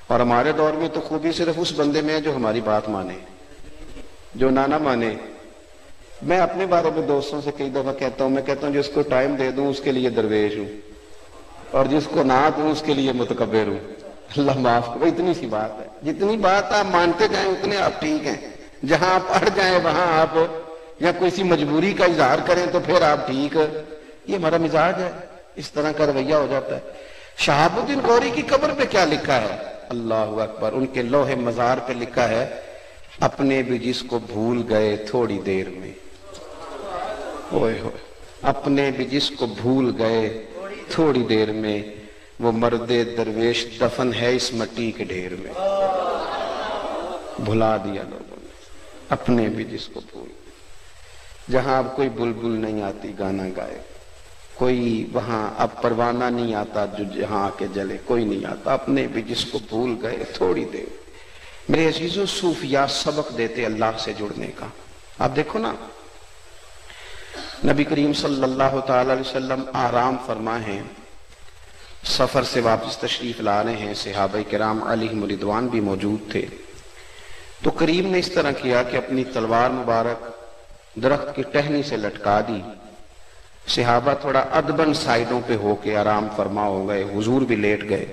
اور ہمارے دور میں تو خوبی صرف اس بندے میں ہے جو ہماری بات مانے، جو نہ مانے۔ میں اپنے بارے میں دوستوں سے کئی دفعہ کہتا ہوں، میں کہتا ہوں جس کو ٹائم دے دوں اس کے لیے درویش ہوں، اور جس کو نہ دوں اس کے لیے متکبر ہوں۔ اللہ معاف کرو، اتنی سی بات ہے، جتنی بات آپ مانتے جائیں اتنے آپ ٹھیک ہیں، جہاں آپ اڑ جائیں وہاں آپ یا کوئی سی مجبوری کا اظہار کریں تو پھر آپ ٹھیک، یہ ہمارا مزاج ہے، اس طرح کا رویہ ہو جاتا ہے۔ شہاب الدین غوری کی قبر پہ کیا لکھا ہے؟ اللہ اکبر، ان کے لوہے مزار پہ لکھا ہے اپنے بھی جس کو بھول گئے تھوڑی دیر میں، اوئے ہوئے، اپنے بھی جس کو بھول گئے تھوڑی دیر میں، وہ مرد درویش دفن ہے اس مٹی کے ڈھیر میں۔ بھلا دیا لوگوں نے اپنے بھی جس کو بھول، جہاں اب کوئی بلبل نہیں آتی گانا گائے، کوئی وہاں اب پروانہ نہیں آتا جو جہاں آ کے جلے، کوئی نہیں آتا، اپنے بھی جس کو بھول گئے تھوڑی دیر۔ میرے عزیزوں، صوفیاء سبق دیتے اللہ سے جڑنے کا۔ آپ دیکھو نا، نبی کریم صلی اللہ تعالی علیہ وسلم آرام فرما ہیں، سفر سے واپس تشریف لا رہے ہیں، صحابہ کرام علیہم رضوان بھی موجود تھے، تو کریم نے اس طرح کیا کہ اپنی تلوار مبارک درخت کی ٹہنی سے لٹکا دی۔ صحابہ تھوڑا ادبن سائیڈوں پہ ہو کے آرام فرما ہو گئے، حضور بھی لیٹ گئے۔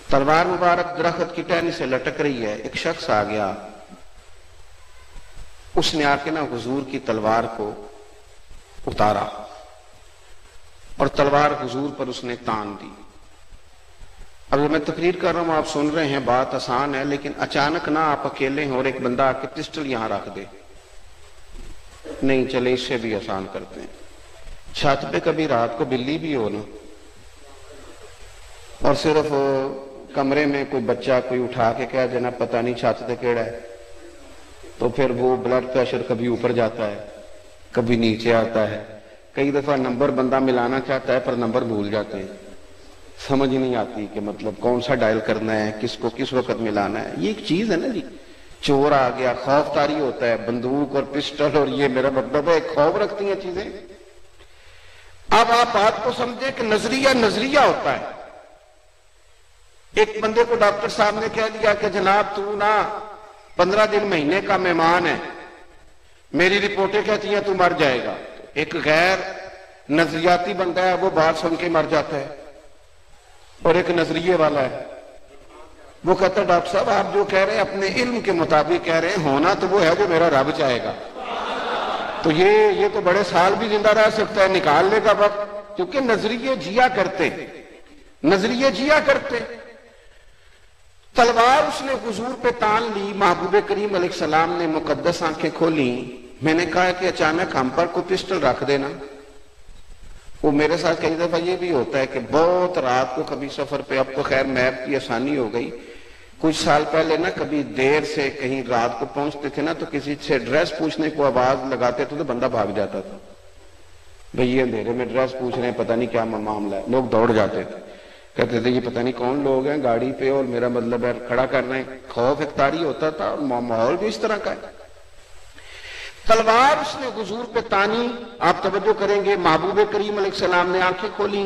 تلوار مبارک درخت کی ٹہنی سے لٹک رہی ہے، ایک شخص آ گیا، اس نے آ کے نا حضور کی تلوار کو اتارا اور تلوار حضور پر اس نے تان دی۔ اب میں تقریر کر رہا ہوں، آپ سن رہے ہیں، بات آسان ہے، لیکن اچانک نہ آپ اکیلے ہیں اور ایک بندہ آ کے پسٹل یہاں رکھ دے، نہیں چلے اس سے بھی آسان کرتے ہیں۔ چھت پہ کبھی رات کو بلی بھی ہو نا، اور صرف کمرے میں کوئی بچہ کوئی اٹھا کے کہہ دینا پتہ نہیں چھت پہ کیڑا ہے، تو پھر وہ بلڈ پریشر کبھی اوپر جاتا ہے کبھی نیچے آتا ہے۔ کئی دفعہ نمبر بندہ ملانا چاہتا ہے پر نمبر بھول جاتے ہیں، سمجھ نہیں آتی کہ مطلب کون سا ڈائل کرنا ہے، کس کو کس وقت ملانا ہے۔ یہ ایک چیز ہے نا جی، چور آ گیا، خوف طاری ہوتا ہے، بندوق اور پسٹل، اور یہ میرا مطلب ہے خوف رکھتی ہیں چیزیں۔ اب آپ بات کو سمجھیں کہ نظریہ ہوتا ہے۔ ایک بندے کو ڈاکٹر صاحب نے کہہ دیا کہ جناب تو نا 15 دن مہینے کا مہمان ہے، میری رپورٹیں کہتی ہیں تو مر جائے گا۔ ایک غیر نظریاتی بندہ ہے، وہ بات سن کے مر جاتا ہے، اور ایک نظریے والا ہے، وہ کہتا ہے ڈاکٹر صاحب آپ جو کہہ رہے ہیں اپنے علم کے مطابق کہہ رہے ہیں، ہونا تو وہ ہے جو میرا رب چاہے گا، تو یہ تو بڑے سال بھی زندہ رہ سکتا ہے، نکالنے کا وقت، کیونکہ نظریے جیا کرتے۔ تلوار اس نے حضور پہ تان لی، محبوب کریم علیہ السلام نے مقدس آنکھیں کھولی۔ میں نے کہا کہ اچانک ہم پر کوئی پسٹل رکھ دینا۔ وہ میرے ساتھ کئی دفعہ یہ بھی ہوتا ہے کہ بہت رات کو کبھی سفر پہ، اب تو خیر میپ کی آسانی ہو گئی، کچھ سال پہلے نا کبھی دیر سے کہیں رات کو پہنچتے تھے نا تو کسی سے ایڈریس پوچھنے کو آواز لگاتے تھے تو بندہ بھاگ جاتا تھا، بھئی یہ اندھیرے میں ایڈریس پوچھ رہے ہیں، پتہ نہیں کیا معاملہ ہے۔ لوگ دوڑ جاتے تھے، کہتے تھے یہ پتہ نہیں کون لوگ ہیں گاڑی پہ، اور میرا مطلب ہے کھڑا کر رہے ہیں۔ خوف اختیاری ہوتا تھا، اور ماحول بھی اس طرح کا ہے۔ تلوار اس نے حضور پہ تانی، آپ توجہ کریں گے، محبوب کریم علیہ السلام نے آنکھیں کھولی۔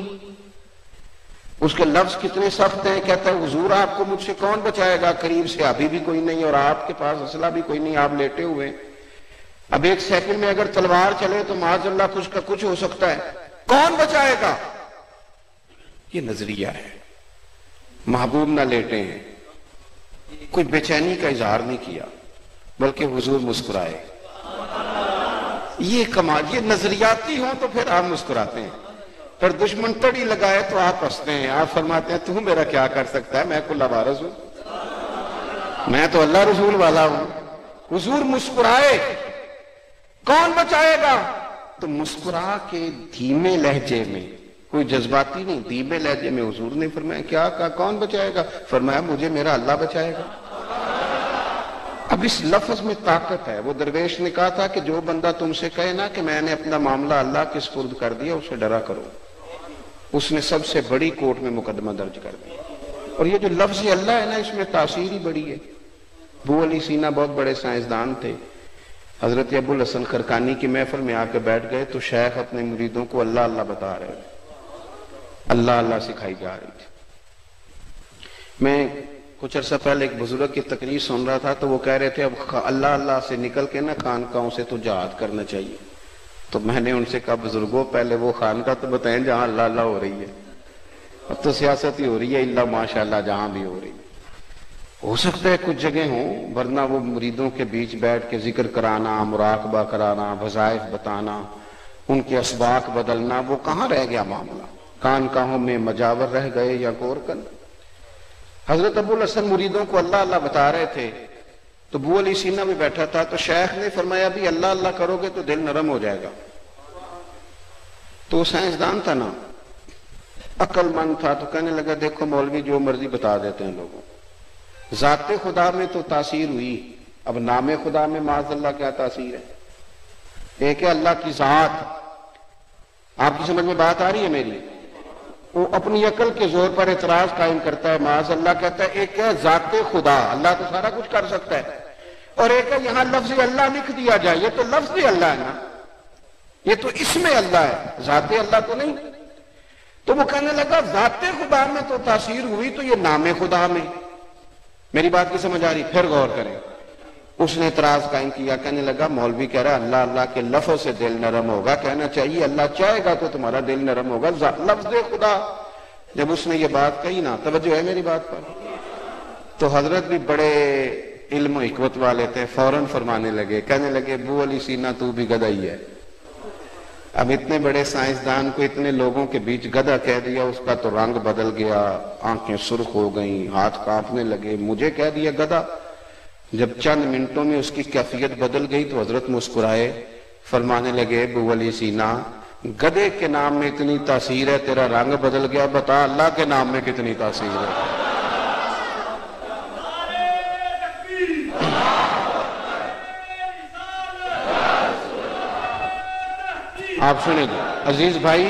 اس کے لفظ کتنے سخت ہیں، کہتا ہے حضور آپ کو مجھ سے کون بچائے گا، قریب سے ابھی بھی کوئی نہیں، اور آپ کے پاس اسلحہ بھی کوئی نہیں، آپ لیٹے ہوئے، اب ایک سیکنڈ میں اگر تلوار چلے تو معاذ اللہ کچھ کا کچھ ہو سکتا ہے، کون بچائے گا؟ یہ نظریہ ہے۔ محبوب نہ لیٹے ہیں، کوئی بے چینی کا اظہار نہیں کیا، بلکہ حضور مسکرائے۔ یہ کمال، یہ نظریاتی ہوں تو پھر آپ مسکراتے ہیں، پھر دشمن تڑی لگائے تو آپ ہنستے ہیں، آپ فرماتے ہیں تو میرا کیا کر سکتا ہے، میں کل وارث ہوں، میں تو اللہ رسول والا ہوں۔ حضور مسکرائے، کون بچائے گا؟ تو مسکرا کے دھیمے لہجے میں، کوئی جذباتی نہیں، دھیمے لہجے میں حضور نے فرمایا کیا کہا، کون بچائے گا؟ فرمایا مجھے میرا اللہ بچائے گا۔ اب اس لفظ میں طاقت ہے۔ وہ درویش نے کہا تھا کہ جو بندہ تم سے کہے نا کہ میں نے اپنا معاملہ اللہ کے سپرد کر دیا، اسے ڈرا کرو۔ اس نے سب سے بڑی کورٹ میں مقدمہ درج کر دیا، اور یہ جو لفظ اللہ ہے نا، اس میں تاثیر ہی بڑی ہے۔ ابو علی سینا بہت بڑے سائنسدان تھے، حضرت ابو الحسن خرقانی کی محفل میں آ کے بیٹھ گئے تو شیخ اپنے مریدوں کو اللہ اللہ بتا رہے تھے، اللہ اللہ سکھائی جا رہی تھی۔ میں کچھ عرصہ پہلے ایک بزرگ کی تقریر سن رہا تھا تو وہ کہہ رہے تھے اب اللہ اللہ سے نکل کے نا خانقاہوں سے تو جہاد کرنا چاہیے۔ تو میں نے ان سے کہا بزرگوں پہلے وہ خانقاہ تو بتائیں جہاں اللہ اللہ ہو رہی ہے، اب تو سیاست ہی ہو رہی ہے، اللہ ماشاءاللہ جہاں بھی ہو رہی ہے۔ ہو سکتا ہے کچھ جگہ ہوں، ورنہ وہ مریدوں کے بیچ بیٹھ کے ذکر کرانا، مراقبہ کرانا، وظائف بتانا، ان کے اسباق بدلنا، وہ کہاں رہ گیا معاملہ؟ خانقاہوں میں مجاور رہ گئے یا غور کرنا؟ حضرت ابو الحسن مریدوں کو اللہ اللہ بتا رہے تھے تو ابو علی سینا بھی بیٹھا تھا، تو شیخ نے فرمایا بھی اللہ اللہ کرو گے تو دل نرم ہو جائے گا۔ تو سائنسدان تھا نا، عقل مند تھا، تو کہنے لگا دیکھو مولوی جو مرضی بتا دیتے ہیں لوگوں، ذات خدا میں تو تاثیر ہوئی، اب نام خدا میں معاذ اللہ کیا تاثیر ہے؟ ایک ہے اللہ کی ذات، آپ کی سمجھ میں بات آ رہی ہے میری؟ وہ اپنی عقل کے زور پر اعتراض قائم کرتا ہے، معاذ اللہ کہتا ہے ایک ہے ذات خدا، اللہ تو سارا کچھ کر سکتا ہے، اور ایک ہے یہاں لفظ اللہ لکھ دیا جائے، یہ تو لفظ اللہ ہے نا، یہ تو اسم اللہ ہے، ذات اللہ تو نہیں۔ تو وہ کہنے لگا ذات خدا میں تو تاثیر ہوئی تو یہ نام خدا میں، میری بات کی سمجھ آ رہی؟ پھر غور کریں، اس نے اعتراض قائم کیا، کہنے لگا مولوی کہہ رہا اللہ اللہ کے لفظ سے دل نرم ہوگا، کہنا چاہیے اللہ چاہے گا تو تمہارا دل نرم ہوگا، لفظ خدا۔ جب اس نے یہ بات کہی نا، توجہ ہے میری بات پر، تو حضرت بھی بڑے علم و حکمت والے تھے، فوراً فرمانے لگے، کہنے لگے ابو علی سینا تو بھی گدھا ہی ہے۔ اب اتنے بڑے سائنسدان کو اتنے لوگوں کے بیچ گدھا کہہ دیا، اس کا تو رنگ بدل گیا، آنکھیں سرخ ہو گئیں، ہاتھ کانپنے لگے، مجھے کہہ دیا گدھا۔ جب چند منٹوں میں اس کی کیفیت بدل گئی تو حضرت مسکرائے، فرمانے لگے ابو علی سینا گدھے کے نام میں اتنی تاثیر ہے، تیرا رنگ بدل گیا، بتا اللہ کے نام میں کتنی تاثیر ہے۔ آپ سنیں گے عزیز بھائی،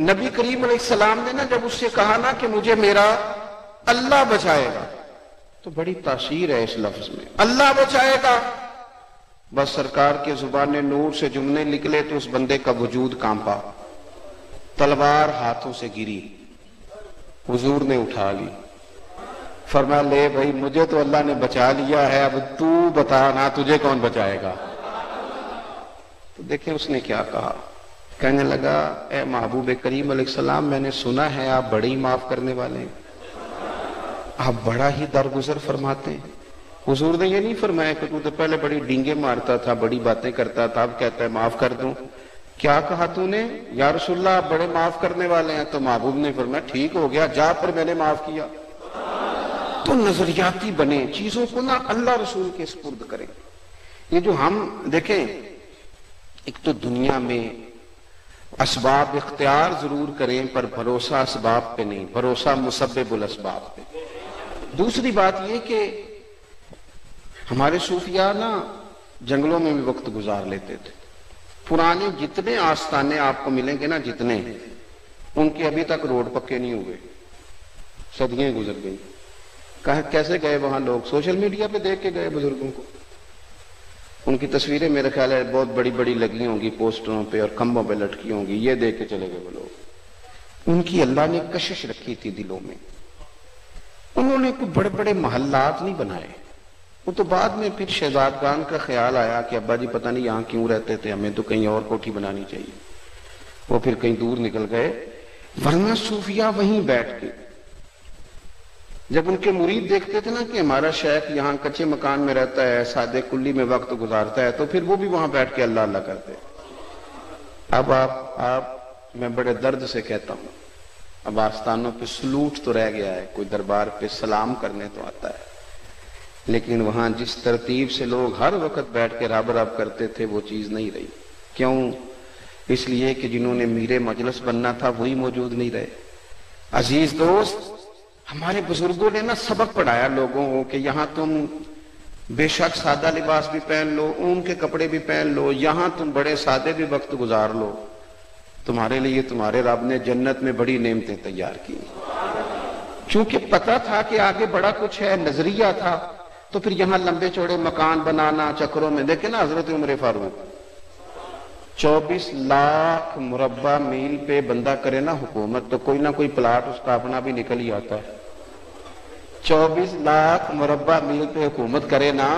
نبی کریم علیہ السلام نے نا جب اس سے کہا نا کہ مجھے میرا اللہ بچائے گا، تو بڑی تاثیر ہے اس لفظ میں، اللہ بچائے گا۔ بس سرکار کے زبان نور سے جملے نکلے تو اس بندے کا وجود کانپا، تلوار ہاتھوں سے گری، حضور نے اٹھا لی، فرمایا لے بھائی مجھے تو اللہ نے بچا لیا ہے، اب تو بتا نا تجھے کون بچائے گا۔ تو دیکھیں اس نے کیا کہا، کہنے لگا اے محبوب کریم علیہ السلام میں نے سنا ہے آپ بڑے ہی معاف کرنے والے ہیں، آپ بڑا ہی درگزر فرماتے ہیں۔ حضور نے یہ نہیں فرمایا کہ تو پہلے بڑی ڈینگے مارتا تھا، بڑی باتیں کرتا تھا، اب کہتا ہے معاف کر دوں۔ کیا کہا تو نے؟ یا رسول اللہ آپ بڑے معاف کرنے والے ہیں۔ تو محبوب نے فرمایا ٹھیک ہو گیا، جا پر میں نے معاف کیا۔ تو نظریاتی بنے، چیزوں کو نا اللہ رسول کے سپرد کریں۔ یہ جو ہم دیکھیں، ایک تو دنیا میں اسباب اختیار ضرور کریں پر بھروسہ اسباب پہ نہیں، بھروسہ مسبب الاسباب پہ۔ دوسری بات یہ کہ ہمارے صوفیاء نا جنگلوں میں بھی وقت گزار لیتے تھے۔ پرانے جتنے آستانے آپ کو ملیں گے نا، جتنے، ان کے ابھی تک روڈ پکے نہیں ہوئے، صدیاں گزر گئی۔ کیسے گئے وہاں لوگ؟ سوشل میڈیا پہ دیکھ کے گئے بزرگوں کو، ان کی تصویریں میرے خیال ہے بہت بڑی بڑی لگی ہوں گی پوسٹروں پہ اور کھمبوں پہ لٹکی ہوں گی، یہ دیکھ کے چلے گئے وہ لوگ۔ ان کی اللہ نے کشش رکھی تھی دلوں میں، انہوں نے کوئی بڑے بڑے محلات نہیں بنائے۔ وہ تو بعد میں پھر شہزادگان کا خیال آیا کہ ابا جی پتہ نہیں یہاں کیوں رہتے تھے، ہمیں تو کہیں اور کوٹھی بنانی چاہیے، وہ پھر کہیں دور نکل گئے۔ ورنہ صوفیاء وہیں بیٹھ کے جب ان کے مرید دیکھتے تھے نا کہ ہمارا شیخ یہاں کچے مکان میں رہتا ہے، سادے کلی میں وقت گزارتا ہے، تو پھر وہ بھی وہاں بیٹھ کے اللہ اللہ کرتے۔ اب آپ میں بڑے درد سے کہتا ہوں، اب آستانوں پہ سلوٹ تو رہ گیا ہے، کوئی دربار پہ سلام کرنے تو آتا ہے، لیکن وہاں جس ترتیب سے لوگ ہر وقت بیٹھ کے رب رب کرتے تھے وہ چیز نہیں رہی۔ کیوں؟ اس لیے کہ جنہوں نے میر مجلس بننا تھا وہی موجود نہیں رہے۔ عزیز دوست، ہمارے بزرگوں نے نا سبق پڑھایا لوگوں کو کہ یہاں تم بے شک سادہ لباس بھی پہن لو، اون کے کپڑے بھی پہن لو، یہاں تم بڑے سادے بھی وقت گزار لو، تمہارے لیے تمہارے رب نے جنت میں بڑی نعمتیں تیار کی۔ چونکہ پتہ تھا کہ آگے بڑا کچھ ہے، نظریہ تھا، تو پھر یہاں لمبے چوڑے مکان بنانا چکروں میں، دیکھیں نا حضرت عمر فاروق 24 لاکھ مربع میل پہ بندہ کرے نا حکومت تو کوئی نہ کوئی پلاٹ اس کا اپنا بھی نکل ہی آتا ہے۔ 24 لاکھ مربع میل پہ حکومت کرے نا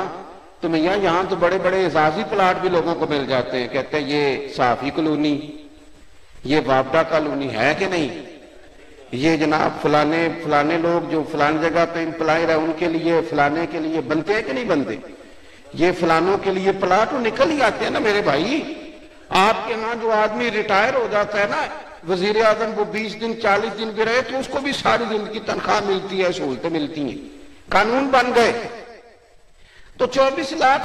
تو میاں یہاں تو بڑے بڑے اعزازی پلاٹ بھی لوگوں کو مل جاتے ہیں، کہتے ہیں یہ صحافی کالونی، یہ وابڈا کالونی ہے کہ نہیں، یہ جناب فلانے لوگ جو فلان جگہ پہ امپلائر ہے ان کے لیے فلانے کے لیے بنتے ہیں کہ نہیں بنتے، یہ فلانوں کے لیے پلاٹ نکل ہی آتے ہیں نا میرے بھائی۔ آپ کے ہاں جو آدمی ریٹائر ہو جاتا ہے نا وزیر اعظم، وہ 20 دن 40 دن بھی رہے تو اس کو بھی ساری زندگی تنخواہ ملتی ہے، سہولتیں ملتی ہیں، قانون بن گئے۔ تو 24 لاکھ